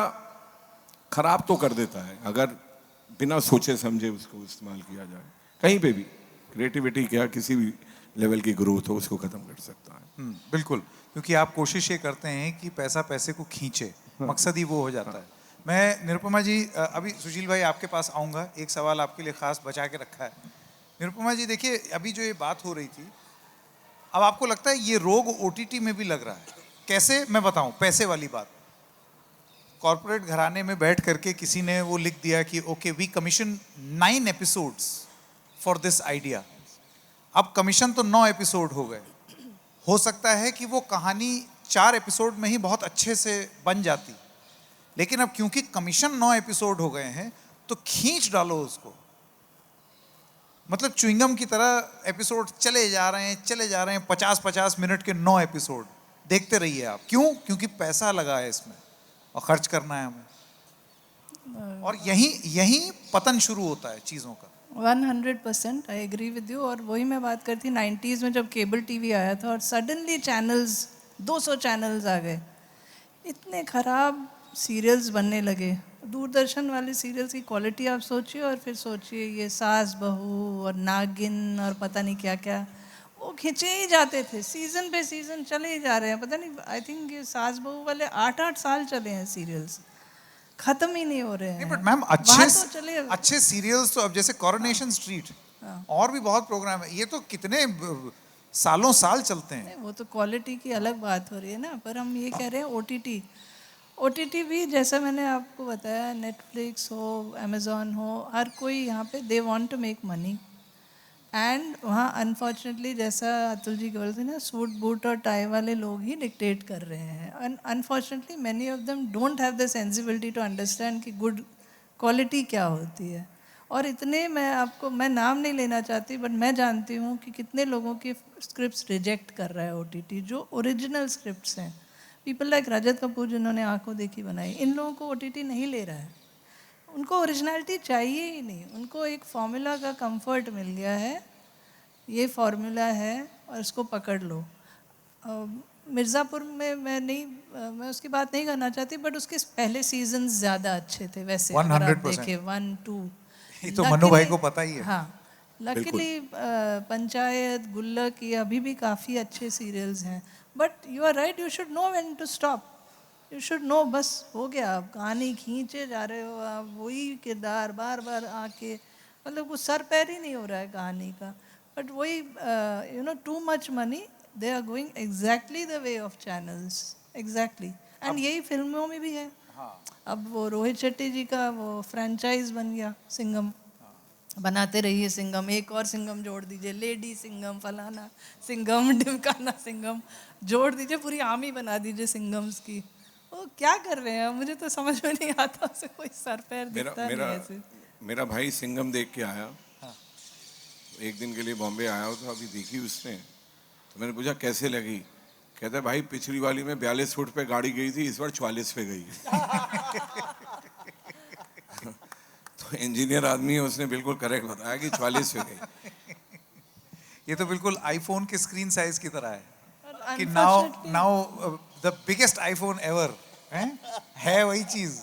खराब तो कर देता है अगर बिना सोचे समझे उसको इस्तेमाल किया जाए। कहीं पे भी क्रिएटिविटी क्या किसी भी लेवल की ग्रोथ हो उसको खत्म कर सकता है। बिल्कुल, क्योंकि आप कोशिश ये करते हैं कि पैसा पैसे को खींचे, मकसद ही वो हो जाता है। मैं निरुपमा जी, अभी सुशील भाई आपके पास आऊँगा, एक सवाल आपके लिए खास बचा के रखा है। निरुपमा जी देखिए, अभी जो ये बात हो रही थी, अब आपको लगता है ये रोग ओटीटी में भी लग रहा है? कैसे, मैं बताऊं, पैसे वाली बात। कॉर्पोरेट घराने में बैठ करके किसी ने वो लिख दिया कि okay we commission 9 episodes for this idea. अब कमीशन तो 9 एपिसोड हो गए, हो सकता है कि वो कहानी 4 एपिसोड में ही बहुत अच्छे से बन जाती, लेकिन अब क्योंकि कमीशन 9 एपिसोड हो गए हैं तो खींच डालो उसको, मतलब च्युइंगम की तरह एपिसोड चले जा रहे हैं 50-50 मिनट के 9 एपिसोड देखते रहिए आप। क्यों? क्योंकि पैसा लगा है इसमें और खर्च करना है हमें, और यही पतन शुरू होता है चीज़ों का। 100% आई एग्री विद यू। और वही मैं बात करती 90s में जब केबल टीवी आया था और सडनली चैनल्स 200 चैनल्स आ गए, इतने ख़राब सीरियल्स बनने लगे। दूरदर्शन वाले सीरियल्स की क्वालिटी आप सोचिए, और फिर सोचिए ये सास बहू और नागिन और पता नहीं क्या क्या, वो खिंचे ही जाते थे, सीज़न पे सीज़न चले ही जा रहे हैं। पता नहीं, आई थिंक ये सास बहू वाले 8-8 साल चले हैं सीरियल्स, खत्म ही नहीं हो रहे हैं। नहीं, बट मैम वहाँ तो चले अच्छे सीरियल्स तो अब जैसे कोरोनेशन स्ट्रीट और भी बहुत प्रोग्राम है, ये तो कितने सालों साल चलते हैं। नहीं, वो तो क्वालिटी की अलग बात हो रही है ना, पर हम ये कह रहे हैं ओटीटी भी, जैसा मैंने आपको बताया, नेटफ्लिक्स हो, अमेज़ॉन हो, हर कोई यहाँ पे they want to make money, and वहाँ अनफॉर्चुनेटली जैसा अतुल जी बोल रहे थे ना, सूट बूट और टाई वाले लोग ही डिक्टेट कर रहे हैं। And unfortunately many of them don't have the sensibility to understand कि गुड क्वालिटी क्या होती है। और इतने, मैं नाम नहीं लेना चाहती, बट मैं जानती हूँ कि कितने लोगों की स्क्रिप्ट्स रिजेक्ट कर रहा है ओटीटी, जो ओरिजिनल स्क्रिप्ट्स हैं। पीपल लाइक रजत कपूर जिन्होंने आंखों देखी बनाई, इन लोगों को ओटीटी नहीं ले रहा है, उनको ओरिजिनलिटी चाहिए ही नहीं, उनको एक फार्मूला का कंफर्ट मिल गया है, ये फार्मूला है और इसको पकड़ लो। मिर्ज़ापुर में मैं उसकी बात नहीं करना चाहती, बट उसके पहले सीजन ज़्यादा अच्छे थे वैसे, अगर आप 100%। देखें 1, 2, ये तो मनु भाई को पता ही है। हाँ, लकीली पंचायत, गुल्लक, ये अभी भी काफ़ी अच्छे सीरियल्स हैं, but you are right, you should know when to stop, you should know, बस हो गया, आप कहानी खींचे जा रहे हो, आप वही किरदार बार बार आके, मतलब कुछ सर पैर ही नहीं हो रहा है कहानी का। बट वही you know, too much money, they are going exactly the way of channels, exactly. And यही फिल्मों में भी है। अब वो रोहित शेट्टी जी का वो फ्रेंचाइज बन गया सिंघम, बनाते रहिए सिंघम, एक और सिंघम जोड़ दीजिए, लेडी सिंघम, फलाना सिंघम, ढिमकाना सिंघम, जोड़ दीजिए, पूरी आर्मी बना दीजिए सिंघम्स की। वो क्या कर रहे हैं, मुझे तो समझ में नहीं आता, उसे कोई सर पैर दिखता नहीं ऐसे। मेरा भाई सिंघम देख के आया, एक दिन के लिए बॉम्बे आया हो, तो अभी देखी उसने, तो मैंने पूछा कैसे लगी, कहता है भाई पिछली वाली में 42 फुट पे गाड़ी गई थी, इस बार 44 पे गई। तो इंजीनियर आदमी है, उसने बिल्कुल करेक्ट बताया कि 44 पे गई। ये तो बिल्कुल आईफोन के स्क्रीन साइज की तरह है कि Unfortunately- now the biggest iPhone ever है वही चीज,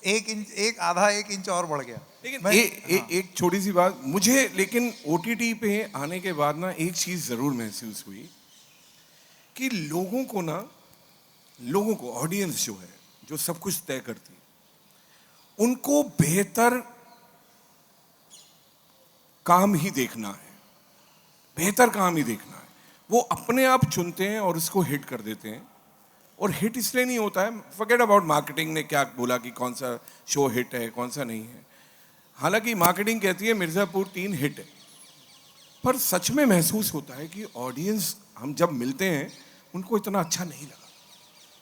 1 इंच, 1 इंच और बढ़ गया। लेकिन एक छोटी सी बात मुझे, लेकिन ओटीटी पे आने के बाद ना एक चीज जरूर महसूस हुई कि लोगों को ऑडियंस जो है, जो सब कुछ तय करती है, उनको बेहतर काम ही देखना है, बेहतर काम ही देखना है। वो अपने आप चुनते हैं और उसको हिट कर देते हैं। और हिट इसलिए नहीं होता है, फॉरगेट अबाउट मार्केटिंग ने क्या बोला कि कौन सा शो हिट है कौन सा नहीं है। हालांकि मार्केटिंग कहती है मिर्ज़ापुर 3 हिट है, पर सच में महसूस होता है कि ऑडियंस, हम जब मिलते हैं उनको इतना अच्छा नहीं लगा।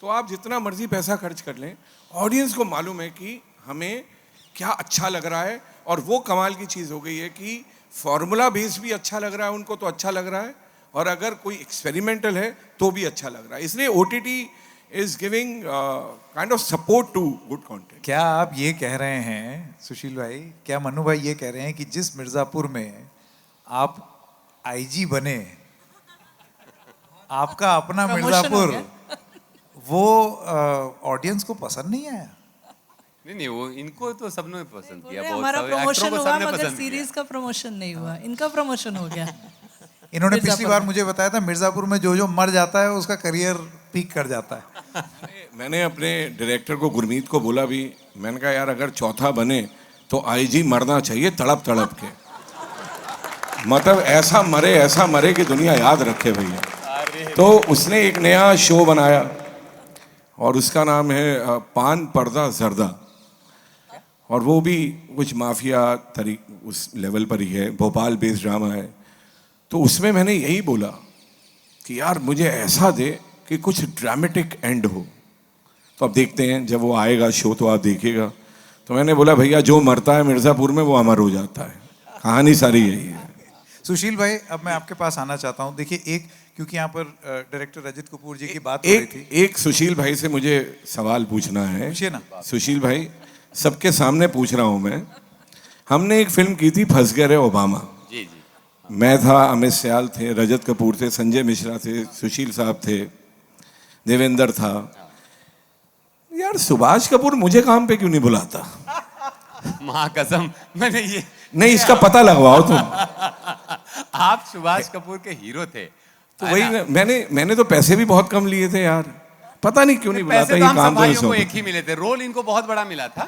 तो आप जितना मर्जी पैसा खर्च कर लें, ऑडियंस को मालूम है कि हमें क्या अच्छा लग रहा है। और वो कमाल की चीज़ हो गई है कि फॉर्मूला बेस भी अच्छा लग रहा है उनको, तो अच्छा लग रहा है, और अगर कोई एक्सपेरिमेंटल है तो भी अच्छा लग रहा है। इसलिए OTT is giving kind of support to good content. क्या आप ये कह रहे हैं सुशील भाई, क्या मनु भाई ये कह रहे हैं कि जिस मिर्ज़ापुर में आप आईजी बने आपका अपना Promotion मिर्जापुर हो वो ऑडियंस को पसंद नहीं आया? नहीं वो इनको तो सबने पसंद किया, बहुत हमारा सारे एक्टरों प्रमोशन को हुआ सबने मगर पसंद किया। सीरीज का प्रमोशन नहीं हुआ, इनका प्रमोशन हो गया। इन्होंने पिछली मिर्जापुर बार में। मुझे बताया था मिर्जापुर में जो जो मर जाता है उसका करियर पीक कर जाता है। मैंने अपने डायरेक्टर को गुरमीत को बोला भी, मैंने कहा यार अगर चौथा बने तो आईजी मरना चाहिए तड़प तड़प के, मतलब ऐसा मरे कि दुनिया याद रखे भैया। तो उसने एक नया शो बनाया और उसका नाम है पान पर्दा जर्दा, और वो भी कुछ माफिया उस लेवल पर ही है, भोपाल बेस्ड ड्रामा है। तो उसमें मैंने यही बोला कि यार मुझे ऐसा दे कि कुछ ड्रामेटिक एंड हो। तो अब देखते हैं, जब वो आएगा शो तो आप देखिएगा। तो मैंने बोला भैया जो मरता है मिर्ज़ापुर में वो अमर हो जाता है, कहानी सारी यही है। सुशील भाई, अब मैं आपके पास आना चाहता हूँ। देखिए, एक क्योंकि यहाँ पर डायरेक्टर रजत कपूर जी की बात हो रही थी। एक सुशील भाई से मुझे सवाल पूछना है। पूछिए ना। सुशील भाई, सबके सामने पूछ रहा हूँ मैं। हमने एक फिल्म की थी फंस गए रे ओबामा। जी जी। मैं था, अमित सियाल थे, रजत कपूर थे, संजय मिश्रा थे, सुशील साहब थे, देवेंद्र था। यार सुभाष कपूर मुझे काम पे क्यों नहीं बुलाता? माँ कसम मैंने ये नहीं, इसका पता लगवाओ तुम। आप सुभाष कपूर के हीरो थे तो वही मैंने तो पैसे भी बहुत कम लिए थे यार, पता नहीं क्यों नहीं बुलाता। पैसे तो ये हम काम सब भाइयों तो को एक ही मिले थे, रोल इनको बहुत बड़ा मिला था,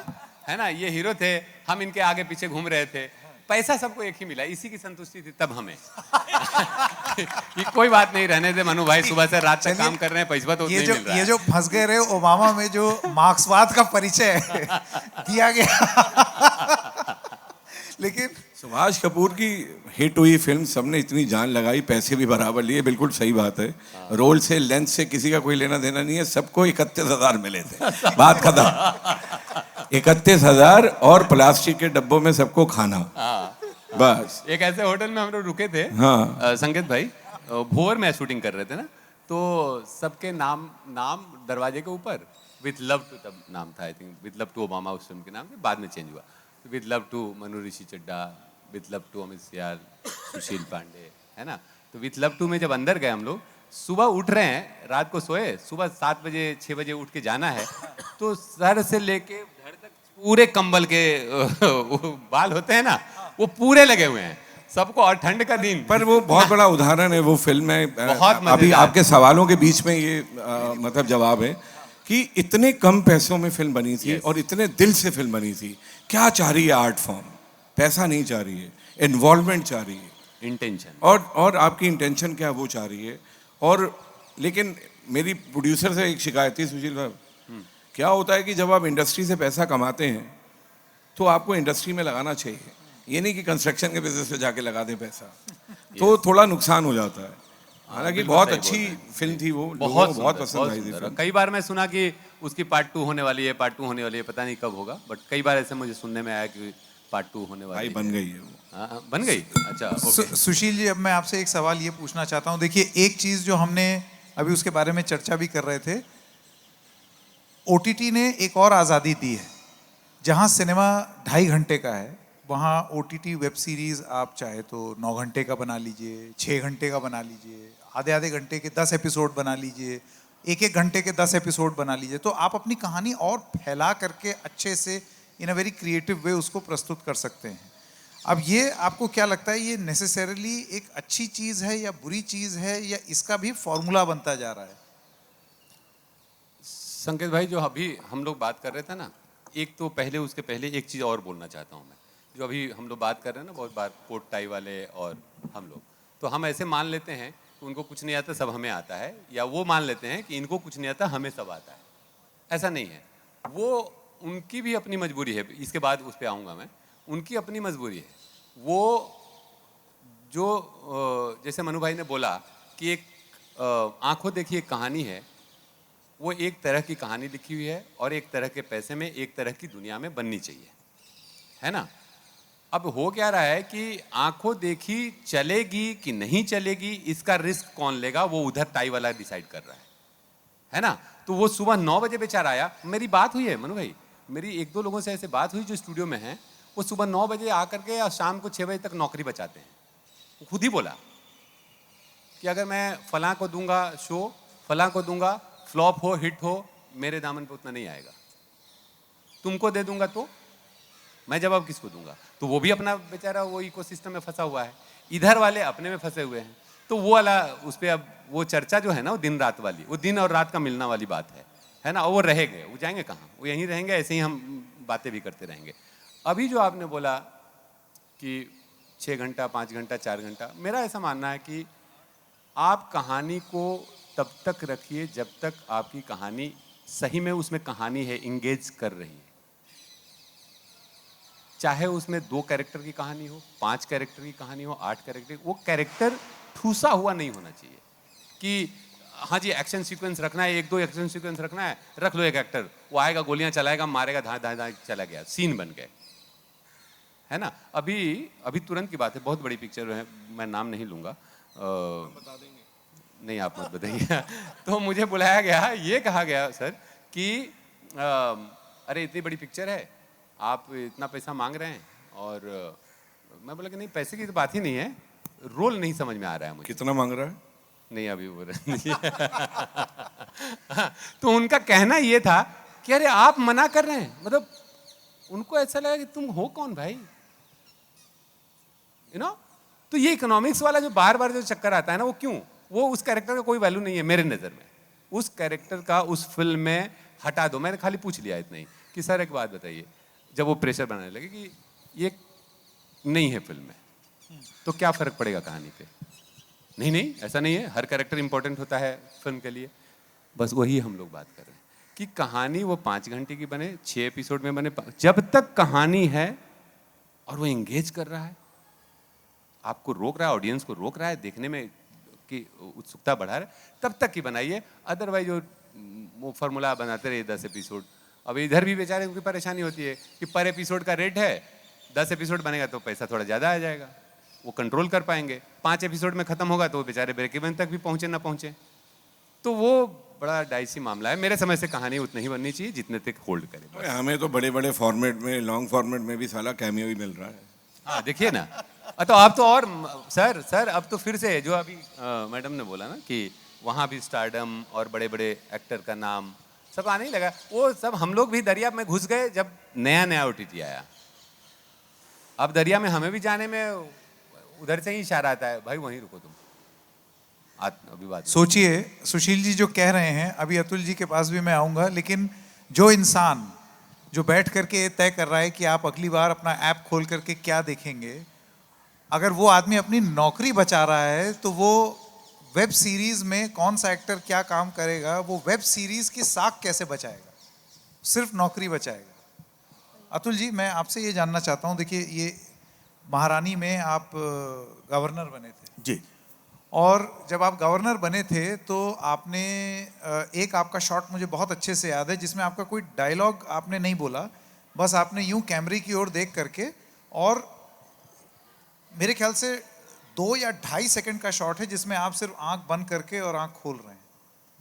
है ना। ये हीरो थे, हम इनके आगे पीछे घूम रहे थे, पैसा सबको एक ही मिला, इसी की संतुष्टि थी तब हमें। ये कोई बात नहीं, रहने दे मनु भाई, सुबह से रात तक काम कर रहे हैं, पैसा तो उतना ही मिल रहा ये है। जो फंस गए रे ओबामा में जो मार्क्सवाद का परिचय दिया गया लेकिन सुभाष कपूर की हिट हुई फिल्म, सबने इतनी जान लगाई, पैसे भी बराबर लिए, बिल्कुल सही बात है। रोल से लेंथ से किसी का कोई लेना देना नहीं है, सबको 31,000 मिले थे, बात खत्म। 31,000 और प्लास्टिक के डब्बों में सबको खाना, बस। एक ऐसे होटल में हम लोग रुके थे, हाँ। संकेत भाई, भोर में शूटिंग कर रहे थे ना, तो सबके नाम दरवाजे के ऊपर विथ लव टू, तब नाम था I think, with love to Obama उस फिल्म के नाम, बाद में चेंज हुआ, with love to Manu Rishi Chadha, with love to Amit Sial, Sushil Pande, है ना। तो विथ लव टू में जब अंदर गए हम लोग, सुबह उठ रहे हैं, रात को सोए, सुबह 7 बजे 6 बजे उठ के जाना है, तो सर से लेके घर तक पूरे कंबल के वो बाल होते हैं ना, वो पूरे लगे हुए हैं सबको, और ठंड का दिन। पर वो बहुत बड़ा उदाहरण है वो फिल्म में। बहुत अभी मजेदार। आपके सवालों के बीच में ये मतलब जवाब है कि इतने कम पैसों में फिल्म बनी थी और इतने दिल से फिल्म बनी थी। क्या चाह रही है आर्ट फॉर्म? पैसा नहीं चाह रही है, इन्वॉल्वमेंट चाह रही है, इंटेंशन। और आपकी इंटेंशन क्या है वो चाह रही है। और लेकिन मेरी प्रोड्यूसर से एक शिकायत थी सुशील भाई, क्या होता है कि जब आप इंडस्ट्री से पैसा कमाते हैं तो आपको इंडस्ट्री में लगाना चाहिए, ये नहीं कि कंस्ट्रक्शन के बिजनेस पे जाके लगा दें पैसा, तो थोड़ा नुकसान हो जाता है। हालांकि बहुत अच्छी फिल्म थी वो, लोगों को बहुत पसंद आई थी फिल्म। कई बार मैं सुना कि उसकी पार्ट 2 होने वाली है, पार्ट 2 होने वाली है, पता नहीं कब होगा, बट कई बार ऐसे मुझे सुनने में आया कि पार्ट 2 होने वाली भाई है। बन गई है वो। हाँ, बन गई। अच्छा, ओके। सुशील जी, अब मैं आपसे एक सवाल ये पूछना चाहता हूँ। देखिए, एक चीज़ जो हमने अभी उसके बारे में चर्चा भी कर रहे थे, OTT ने एक और आज़ादी दी है। जहाँ सिनेमा 2.5 घंटे का है, वहाँ OTT वेब सीरीज़ आप चाहे तो 9 घंटे का बना लीजिए, 6 घंटे का बना लीजिए, आधे घंटे के 10 एपिसोड बना लीजिए, 1 घंटे के 10 एपिसोड बना लीजिए। तो आप अपनी कहानी और फैला करके अच्छे से इन अ वेरी क्रिएटिव वे उसको प्रस्तुत कर सकते हैं। अब ये आपको क्या लगता है, ये नेसेसरली एक अच्छी चीज़ है या बुरी चीज़ है, या इसका भी फॉर्मूला बनता जा रहा है? संकेत भाई, जो अभी हम लोग बात कर रहे थे ना, एक तो पहले उसके पहले एक चीज़ और बोलना चाहता हूँ मैं। जो अभी हम लोग बात कर रहे हैं ना, बहुत बार कोट टाई वाले और हम लोग, तो हम ऐसे मान लेते हैं कि उनको कुछ नहीं आता, सब हमें आता है, या वो मान लेते हैं कि इनको कुछ नहीं आता, हमें सब आता है। ऐसा नहीं है, वो उनकी भी अपनी मजबूरी है, इसके बाद उस पर आऊँगा मैं। उनकी अपनी मजबूरी है। वो जो जैसे मनु भाई ने बोला कि एक आंखों देखी एक कहानी है, वो एक तरह की कहानी लिखी हुई है और एक तरह के पैसे में एक तरह की दुनिया में बननी चाहिए, है ना। अब हो क्या रहा है कि आंखों देखी चलेगी कि नहीं चलेगी, इसका रिस्क कौन लेगा, वो उधर टाई वाला डिसाइड कर रहा है ना। तो वो सुबह 9 बजे बेचारा आया, मेरी बात हुई है मनु भाई, मेरी 1-2 लोगों से ऐसे बात हुई जो स्टूडियो में हैं, वो सुबह 9 बजे आकर के और शाम को 6 बजे तक नौकरी बचाते हैं। वो खुद ही बोला कि अगर मैं फलां को दूंगा शो, फलां को दूंगा, फ्लॉप हो हिट हो, मेरे दामन पे उतना नहीं आएगा। तुमको दे दूंगा तो मैं जवाब किसको दूंगा? तो वो भी अपना बेचारा वो इकोसिस्टम में फंसा हुआ है, इधर वाले अपने में फंसे हुए हैं। तो वो वाला उस पर अब वो चर्चा जो है ना, वो दिन रात वाली, वो दिन और रात का मिलना वाली बात है ना। और वो रहेंगे, वो जाएंगे कहाँ? वो यहीं रहेंगे, ऐसे ही हम बातें भी करते रहेंगे। अभी जो आपने बोला कि 6 घंटा 5 घंटा 4 घंटा, मेरा ऐसा मानना है कि आप कहानी को तब तक रखिए जब तक आपकी कहानी सही में उसमें कहानी है, इंगेज कर रही है। चाहे उसमें 2 कैरेक्टर की कहानी हो, 5 कैरेक्टर की कहानी हो, 8 कैरेक्टर, वो कैरेक्टर ठूसा हुआ नहीं होना चाहिए कि हाँ जी एक्शन सीक्वेंस रखना है, 1-2 एक्शन सीक्वेंस रखना है, रख लो एक एक्टर, वो आएगा, गोलियां चलाएगा, मारेगा, धाए धाए धाए, चला गया, सीन बन गए, है ना। अभी तुरंत की बात है, बहुत बड़ी पिक्चर है, मैं नाम नहीं लूंगा, नहीं आप मत बताइए। तो मुझे बुलाया गया, ये कहा गया सर कि अरे इतनी बड़ी पिक्चर है, आप इतना पैसा मांग रहे हैं। और मैं बोला कि नहीं, पैसे की तो बात ही नहीं है, रोल नहीं समझ में आ रहा है मुझे। कितना मांग रहा है? नहीं अभी बोल रहे। तो उनका कहना ये था कि अरे आप मना कर रहे हैं, मतलब उनको ऐसा लगा कि तुम हो कौन भाई, यू नो। तो ये इकोनॉमिक्स वाला जो बार बार जो चक्कर आता है ना, वो क्यों? वो उस कैरेक्टर का कोई वैल्यू नहीं है मेरे नज़र में, उस कैरेक्टर का उस फिल्म में हटा दो। मैंने खाली पूछ लिया इतना ही कि सर एक बात बताइए, जब वो प्रेशर बनाने लगे कि ये नहीं है फिल्म में, तो क्या फर्क पड़ेगा कहानी पे? नहीं ऐसा नहीं है, हर कैरेक्टर इंपॉर्टेंट होता है फिल्म के लिए। बस वही हम लोग बात कर रहे हैं कि कहानी वो 5 घंटे की बने, 6 एपिसोड में बने, जब तक कहानी है और वो एंगेज कर रहा है, आपको रोक रहा है, ऑडियंस को रोक रहा है, देखने में की उत्सुकता बढ़ा रहा है, तब तक की बनाइए। अदरवाइज वो फार्मूला बनाते रहिए 10 एपिसोड। अब इधर भी बेचारे उनकी परेशानी होती है कि पर एपिसोड का रेट है, 10 एपिसोड बनेगा तो पैसा थोड़ा ज़्यादा आ जाएगा, वो कंट्रोल कर पाएंगे। 5 एपिसोड में खत्म होगा तो वो बेचारे ब्रेक इवन तक भी पहुंचे ना पहुंचे। तो वो बड़ा डाइसी मामला है। मेरे समय से कहानी उतनी ही बननी चाहिए जितने तक होल्ड करे। अरे हमें तो बड़े बड़े फॉर्मेट में, लॉन्ग फॉर्मेट में भी साला कैमियो ही मिल रहा है। हाँ देखिए ना, तो आप तो और सर अब तो फिर से जो अभी मैडम ने बोला ना कि वहाँ भी स्टारडम और बड़े बड़े एक्टर का नाम सब आने ही लगा। वो सब हम लोग भी दरिया में घुस गए जब नया OTT आया। अब दरिया में हमें भी जाने में उधर से ही इशारा आता है, भाई वहीं रुको तुम, अभी बात सोचिए सुशील जी जो कह रहे हैं, अभी अतुल जी के पास भी मैं आऊंगा, लेकिन जो इंसान जो बैठ करके तय कर रहा है कि आप अगली बार अपना ऐप खोल करके क्या देखेंगे, अगर वो आदमी अपनी नौकरी बचा रहा है तो वो वेब सीरीज में कौन सा एक्टर क्या काम करेगा, वो वेब सीरीज की साख कैसे बचाएगा? सिर्फ नौकरी बचाएगा। अतुल जी मैं आपसे ये जानना चाहता हूँ, देखिए ये महारानी में आप गवर्नर बने थे जी, और जब आप गवर्नर बने थे तो आपने एक आपका शॉट मुझे बहुत अच्छे से याद है जिसमें आपका कोई डायलॉग आपने नहीं बोला, बस आपने यूं कैमरे की ओर देख करके, और मेरे ख्याल से 2 या 2.5 सेकंड का शॉट है जिसमें आप सिर्फ आंख बंद करके और आंख खोल रहे हैं,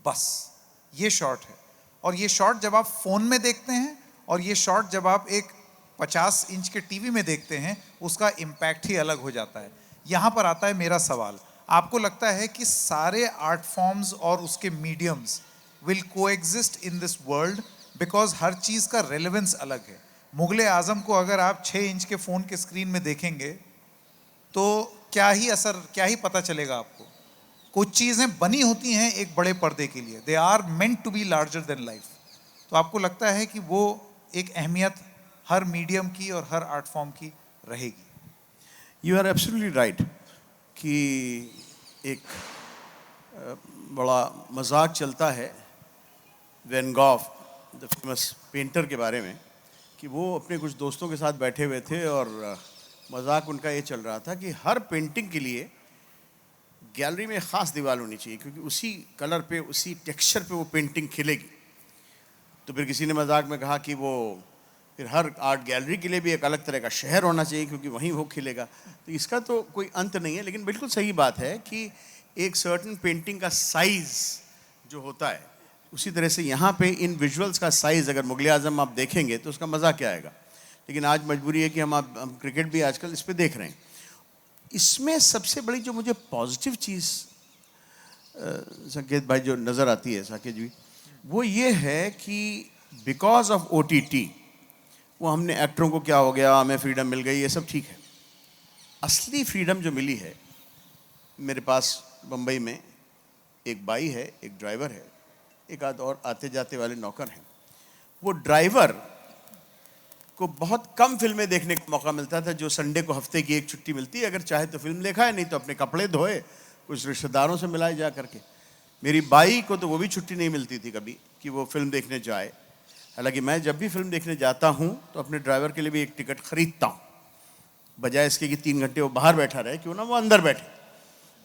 बस ये शॉट है। और ये शॉट जब आप फोन में देखते हैं और ये शॉट जब आप एक 50 इंच के टीवी में देखते हैं, उसका इम्पैक्ट ही अलग हो जाता है। यहाँ पर आता है मेरा सवाल, आपको लगता है कि सारे आर्ट फॉर्म्स और उसके mediums will coexist in this world? Because हर चीज़ का रेलेवेंस अलग है। मुगले आजम को अगर आप 6 इंच के फ़ोन के स्क्रीन में देखेंगे तो क्या ही पता चलेगा आपको। कुछ चीज़ें बनी होती हैं एक बड़े पर्दे के लिए, they are meant to be larger than life. तो आपको लगता है कि वो एक अहमियत हर मीडियम की और हर आर्ट फॉर्म की रहेगी? यू आर एब्सोल्युटली राइट कि एक बड़ा मजाक चलता है Van Gogh, the famous painter के बारे में, कि वो अपने कुछ दोस्तों के साथ बैठे हुए थे और मजाक उनका ये चल रहा था कि हर पेंटिंग के लिए गैलरी में ख़ास दीवार होनी चाहिए क्योंकि उसी कलर पे, उसी टेक्सचर पे वो पेंटिंग खिलेगी। तो फिर किसी ने मजाक में कहा कि वो फिर हर आर्ट गैलरी के लिए भी एक अलग तरह का शहर होना चाहिए क्योंकि वहीं वो खिलेगा। तो इसका तो कोई अंत नहीं है, लेकिन बिल्कुल सही बात है कि एक सर्टन पेंटिंग का साइज़ जो होता है, उसी तरह से यहाँ पे इन विजुअल्स का साइज़ अगर मुगले आज़म आप देखेंगे तो उसका मज़ा क्या आएगा। लेकिन आज मजबूरी है कि हम क्रिकेट भी आजकल इस पर देख रहे हैं। इसमें सबसे बड़ी जो मुझे पॉजिटिव चीज़ संकेत भाई जो नज़र आती है साकेत जी, वो ये है कि बिकॉज ऑफ OTT वो हमने एक्टरों को क्या हो गया, हमें फ्रीडम मिल गई, ये सब ठीक है। असली फ्रीडम जो मिली है, मेरे पास बम्बई में एक बाई है, एक ड्राइवर है, एक आध और आते जाते वाले नौकर हैं। वो ड्राइवर को बहुत कम फिल्में देखने का मौका मिलता था, जो संडे को हफ्ते की एक छुट्टी मिलती है, अगर चाहे तो फिल्म देखा है, नहीं तो अपने कपड़े धोए, कुछ रिश्तेदारों से मिलाए जा करके। मेरी बाई को तो वो भी छुट्टी नहीं मिलती थी कभी कि वो फिल्म देखने जाए। हालांकि मैं जब भी फिल्म देखने जाता हूँ तो अपने ड्राइवर के लिए भी एक टिकट खरीदता हूँ, बजाय इसके कि 3 घंटे वो बाहर बैठा रहे, क्यों ना वो अंदर बैठे।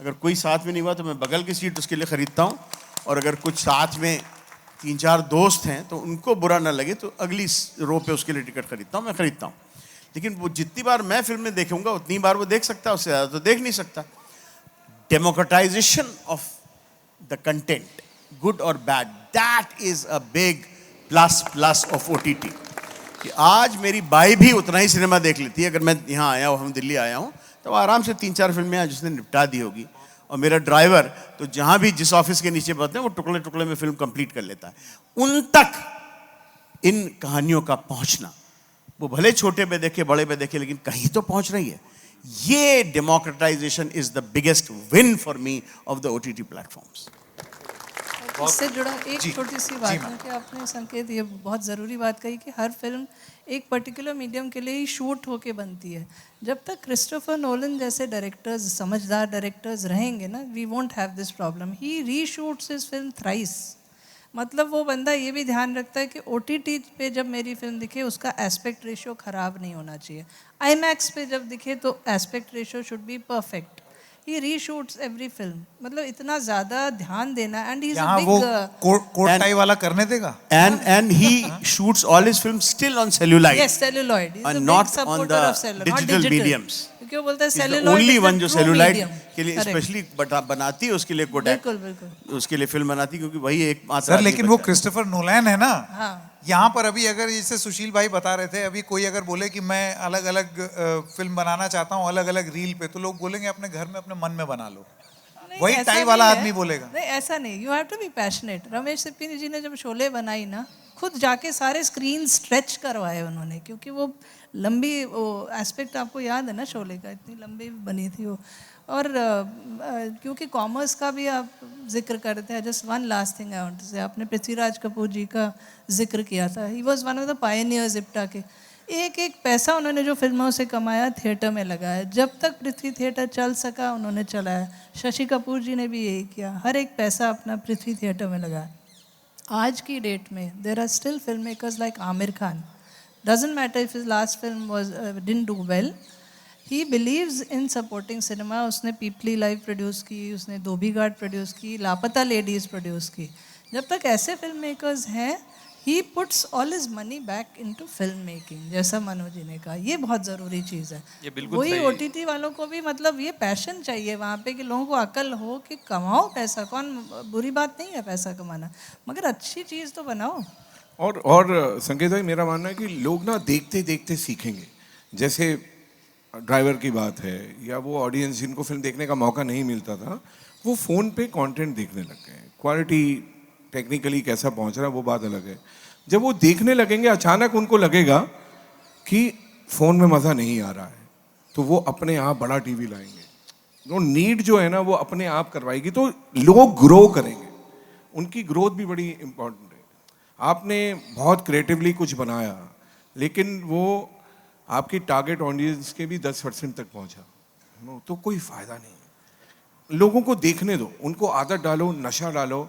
अगर कोई साथ में नहीं हुआ तो मैं बगल की सीट उसके लिए खरीदता हूँ, और अगर कुछ साथ में 3-4 दोस्त हैं तो उनको बुरा ना लगे तो अगली रो पे उसके लिए टिकट खरीदता हूँ, मैं खरीदता हूँ। लेकिन वो जितनी बार मैं फिल्म में देखूंगा उतनी बार वो देख सकता है, उससे ज़्यादा तो देख नहीं सकता। Democratization of the content, good और bad, that is a big plus of OTT। कि आज मेरी बाई भी उतना ही सिनेमा देख लेती है। अगर मैं यहाँ आया हूँ, हम दिल्ली आया हूँ, तो आराम से 3-4 फिल्में आज उसने निपटा दी होगी। और मेरा ड्राइवर तो जहाँ भी जिस ऑफिस के नीचे बैठते हैं वो टुकड़े टुकड़े में फिल्म कंप्लीट कर लेता है। उन तक इन कहानियों का पहुँचना, वो भले छोटे पे देखे बड़े पे देखे, लेकिन कहीं तो पहुँच रही है। ये democratisation is the biggest win for me of the OTT platforms. इससे जुड़ा एक छोटी सी बात है कि आपने संकेत ये बहुत ज़रूरी बात कही कि हर फिल्म एक पर्टिकुलर मीडियम के लिए ही शूट होके बनती है। जब तक क्रिस्टोफर नोलन जैसे डायरेक्टर्स, समझदार डायरेक्टर्स रहेंगे ना, we won't have this problem. He reshoots his film thrice. मतलब वो बंदा ये भी ध्यान रखता है कि OTT पे जब मेरी फिल्म दिखे उसका एस्पेक्ट रेशियो ख़राब नहीं होना चाहिए, IMAX पे जब दिखे तो aspect ratio should be perfect. He reshoots every film, मतलब इतना ज़्यादा ध्यान देना। एंड ही इज अ यहाँ वो बिग कोट टाई वाला करने देगा। And he shoots all his films still on celluloid. Yes, celluloid. He's a And big not on supporter the of celluloid, not digital digital mediums. क्योंकि वो बोलता है He's the celluloid only is one the जो true celluloid medium. के लिए Correct. Specially बनाती है, उसके लिए कोडैक, बिल्कुल बिल्कुल। उसके लिए फिल्म बनाती, क्योंकि वही एक मात्र सर आदमी लेकिन वो बचा है। क्रिस्टोफर नोलैन है ना, हाँ। यहाँ पर अभी अगर जैसे सुशील भाई बता रहे थे, अभी कोई अगर बोले कि मैं अलग अलग फिल्म बनाना चाहता हूँ अलग अलग रील पे, तो लोग बोलेंगे अपने घर में अपने मन में बना लो। नहीं, वही ऐसा टाई वाला नहीं है। आदमी बोलेगा। नहीं, ऐसा नहीं। You have to be passionate. Ramesh Sippy ji ने जब शोले बनाई ना, खुद जाके सारे स्क्रीन स्ट्रेच करवाए उन्होंने, क्योंकि वो लंबी वो एस्पेक्ट आपको याद है ना शोले का, इतनी लंबी बनी थी वो। और क्योंकि कॉमर्स का भी आप जिक्र कर रहे थे, just one last thing I want to say, आपने पृथ्वीराज कपूर जी का जिक्र किया था। He was one of the pioneers IPTA के। एक एक पैसा उन्होंने जो फिल्मों से कमाया थिएटर में लगाया। जब तक पृथ्वी थिएटर चल सका उन्होंने चलाया। शशि कपूर जी ने भी यही किया, हर एक पैसा अपना पृथ्वी थिएटर में लगाया। आज की डेट में there are still film makers like Aamir Khan. Doesn't matter if his last film was didn't do well, he believes in supporting cinema. उसने पीपली लाइव प्रोड्यूस की, उसने धोबी घाट प्रोड्यूस की, लापता लेडीज़ प्रोड्यूस की। जब तक ऐसे फिल्म मेकर्स हैं, he puts all his money back into film making, जैसा मनोज जी ने कहा। ये बहुत ज़रूरी चीज़ है। ये बिल्कुल वही सही। OTT वालों को भी मतलब ये पैशन चाहिए वहाँ पे कि लोगों को अकल हो कि कमाओ पैसा, कौन बुरी बात नहीं है पैसा कमाना, मगर अच्छी चीज़ तो बनाओ। और संकेत भाई, मेरा मानना है कि लोग ना देखते देखते सीखेंगे। जैसे ड्राइवर की बात है, या वो ऑडियंस जिनको फिल्म देखने का मौका नहीं मिलता था, वो फ़ोन पे कंटेंट देखने लग गए। क्वालिटी टेक्निकली कैसा पहुंच रहा है वो बात अलग है। जब वो देखने लगेंगे, अचानक उनको लगेगा कि फ़ोन में मज़ा नहीं आ रहा है, तो वो अपने आप बड़ा टीवी लाएंगे। वो नीड जो है ना वो अपने आप करवाएगी, तो लोग ग्रो करेंगे। उनकी ग्रोथ भी बड़ी इम्पोर्टेंट है। आपने बहुत क्रिएटिवली कुछ बनाया, लेकिन वो आपकी टारगेट ऑडियंस के भी 10% तक पहुंचा, तो कोई फ़ायदा नहीं। लोगों को देखने दो, उनको आदत डालो, नशा डालो,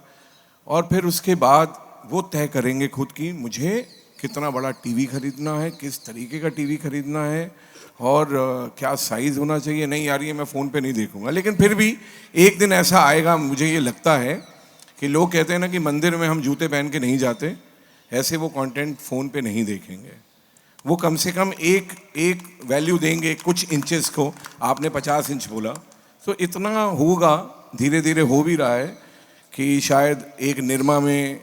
और फिर उसके बाद वो तय करेंगे खुद की मुझे कितना बड़ा टीवी खरीदना है, किस तरीके का टीवी खरीदना है, और क्या साइज़ होना चाहिए। नहीं यार, ये मैं फ़ोन पे नहीं देखूंगा। लेकिन फिर भी एक दिन ऐसा आएगा, मुझे ये लगता है कि लोग कहते हैं ना कि मंदिर में हम जूते पहन के नहीं जाते, ऐसे वो कंटेंट फ़ोन पे नहीं देखेंगे। वो कम से कम एक वैल्यू देंगे कुछ इंचेस को। आपने 50 इंच बोला, तो इतना होगा, धीरे धीरे हो भी रहा है कि शायद एक निरमा में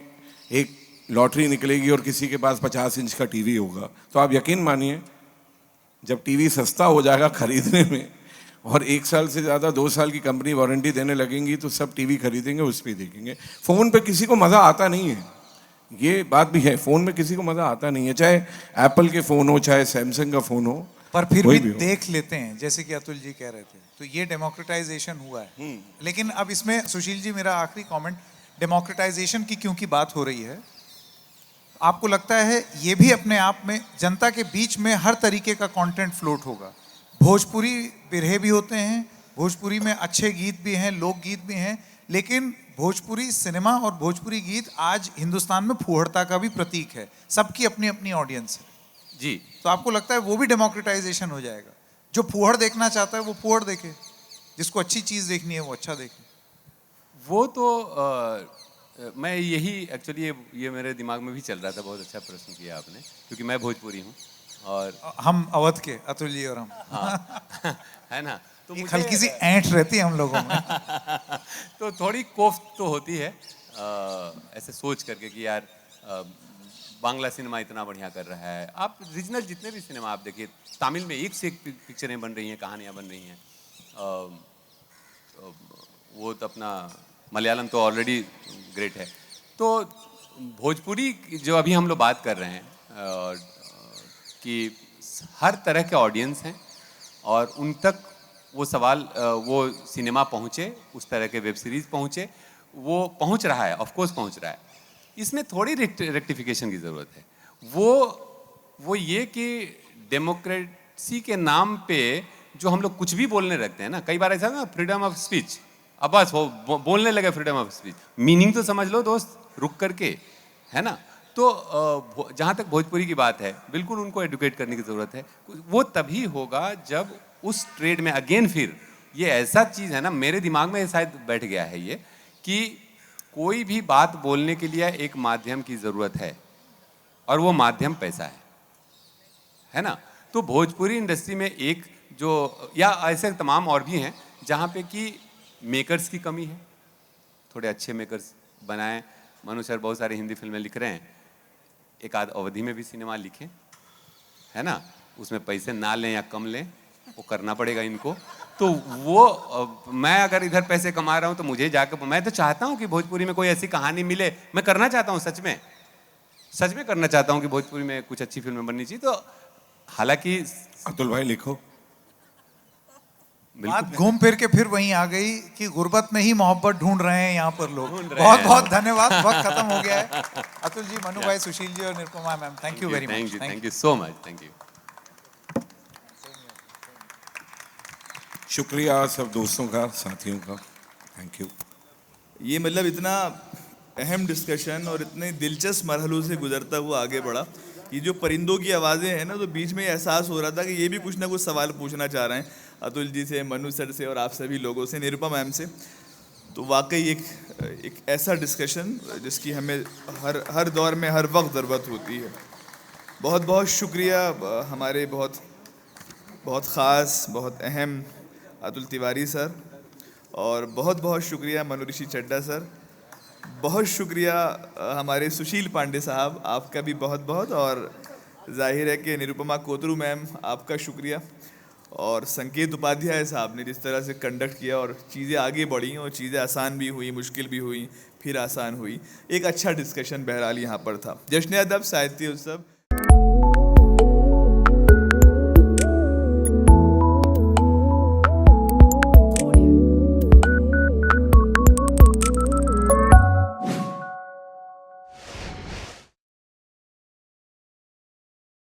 एक लॉटरी निकलेगी और किसी के पास 50 इंच का टीवी होगा। तो आप यकीन मानिए, जब टीवी सस्ता हो जाएगा खरीदने में, और 1 साल से ज़्यादा 2 साल की कंपनी वारंटी देने लगेंगी तो सब टीवी खरीदेंगे, उस पर देखेंगे। फ़ोन पे किसी को मज़ा आता नहीं है, ये बात भी है। फ़ोन में किसी को मज़ा आता नहीं है, चाहे एप्पल के फ़ोन हो चाहे सैमसंग का फ़ोन हो, पर फिर कोई भी हो। देख लेते हैं, जैसे कि अतुल जी कह रहे थे, तो ये डेमोक्रेटाइजेशन हुआ है। लेकिन अब इसमें सुशील जी, मेरा आखिरी कमेंट, डेमोक्रेटाइजेशन की क्योंकि बात हो रही है, आपको लगता है ये भी अपने आप में जनता के बीच में हर तरीके का कंटेंट फ्लोट होगा? भोजपुरी बिरहे भी होते हैं, भोजपुरी में अच्छे गीत भी हैं, लोकगीत भी हैं, लेकिन भोजपुरी सिनेमा और भोजपुरी गीत आज हिंदुस्तान में फूहड़ता का भी प्रतीक है, सबकी अपनी अपनी ऑडियंस है जी। तो आपको लगता है वो भी डेमोक्रेटाइजेशन हो जाएगा? जो फूहड़ देखना चाहता है वो फूहड़ देखे, जिसको अच्छी चीज़ देखनी है वो अच्छा देखे। वो तो मैं यही एक्चुअली ये मेरे दिमाग में भी चल रहा था। बहुत अच्छा प्रश्न किया आपने, क्योंकि मैं भोजपुरी हूँ और हम अवध के, अतुल जी और हम, हाँ है ना, तो एक मुझे हल्की सी ऐंठ रहती है हम लोगों में। तो थोड़ी कोफ्त तो होती है ऐसे सोच करके कि यार बांग्ला सिनेमा इतना बढ़िया कर रहा है। आप रीजनल जितने भी सिनेमा आप देखिए, तमिल में एक से एक पिक्चरें बन रही हैं, कहानियाँ बन रही हैं। वो तो अपना मलयालम तो ऑलरेडी ग्रेट है। तो भोजपुरी जो अभी हम लोग बात कर रहे हैं कि हर तरह के ऑडियंस हैं और उन तक वो सवाल वो सिनेमा पहुँचे, उस तरह के वेब सीरीज़ पहुँचे, वो पहुँच रहा है, ऑफ कोर्स पहुँच रहा है। इसमें थोड़ी रेक्टिफिकेशन की ज़रूरत है। वो ये कि डेमोक्रेसी के नाम पे जो हम लोग कुछ भी बोलने लगते हैं ना, कई बार ऐसा ना, फ्रीडम ऑफ स्पीच, अब बस वो बोलने लगे फ्रीडम ऑफ स्पीच, मीनिंग तो समझ लो दोस्त रुक करके, है ना। तो जहाँ तक भोजपुरी की बात है, बिल्कुल उनको एडुकेट करने की ज़रूरत है। वो तभी होगा जब उस ट्रेड में अगेन फिर ये ऐसा चीज़ है ना, मेरे दिमाग में शायद बैठ गया है ये, कि कोई भी बात बोलने के लिए एक माध्यम की ज़रूरत है और वो माध्यम पैसा है ना। तो भोजपुरी इंडस्ट्री में एक जो, या ऐसे तमाम और भी हैं जहाँ पे कि मेकर्स की कमी है, थोड़े अच्छे मेकर्स बनाएं। मनु सर बहुत सारी हिंदी फिल्में लिख रहे हैं, एक आध अवधि में भी सिनेमा लिखें, है ना, उसमें पैसे ना लें या कम लें, वो करना पड़ेगा इनको। तो वो मैं अगर इधर पैसे कमा रहा हूँ तो मुझे जाकर, मैं तो चाहता हूँ कि भोजपुरी में कोई ऐसी कहानी मिले, मैं करना चाहता हूँ, सच में करना चाहता हूँ कि भोजपुरी में कुछ अच्छी फिल्में बननी चाहिए। तो हालांकि अतुल भाई लिखो। बात घूम फिर के फिर वहीं आ गई कि गुर्बत में ही मोहब्बत ढूंढ रहे हैं यहाँ पर लोग। ढूंढ रहे बहुत हैं। बहुत धन्यवाद, वक्त खत्म हो गया है। अतुल जी, मनु भाई, सुशील जी और Nirupama ma'am, thank you very much. Thank you so much, thank you. शुक्रिया सब दोस्तों का, साथियों का, थैंक यू। ये मतलब इतना अहम डिस्कशन और इतने दिलचस्प मरहलों से गुजरता हुआ आगे बढ़ा। ये जो परिंदों की आवाज़ें हैं ना, तो बीच में एहसास हो रहा था कि ये भी कुछ ना कुछ सवाल पूछना चाह रहे हैं अतुल जी से, मनु सर से और आप सभी लोगों से, निरुपमा मैम से। तो वाकई एक ऐसा डिस्कशन जिसकी हमें हर दौर में हर वक्त ज़रूरत होती है। बहुत बहुत शुक्रिया हमारे बहुत बहुत ख़ास, बहुत अहम अतुल तिवारी सर, और बहुत बहुत शुक्रिया मनोऋषि चड्ढा सर। बहुत शुक्रिया हमारे सुशील पांडे साहब, आपका भी बहुत बहुत, और जाहिर है कि निरुपमा कोतरू मैम, आपका शुक्रिया, और संकेत उपाध्याय साहब ने जिस तरह से कंडक्ट किया और चीज़ें आगे बढ़ी और चीज़ें आसान भी हुई, मुश्किल भी हुई, फिर आसान हुई। एक अच्छा डिस्कशन बहरहाल यहाँ पर था। जश्न अदब साहित्य उत्सव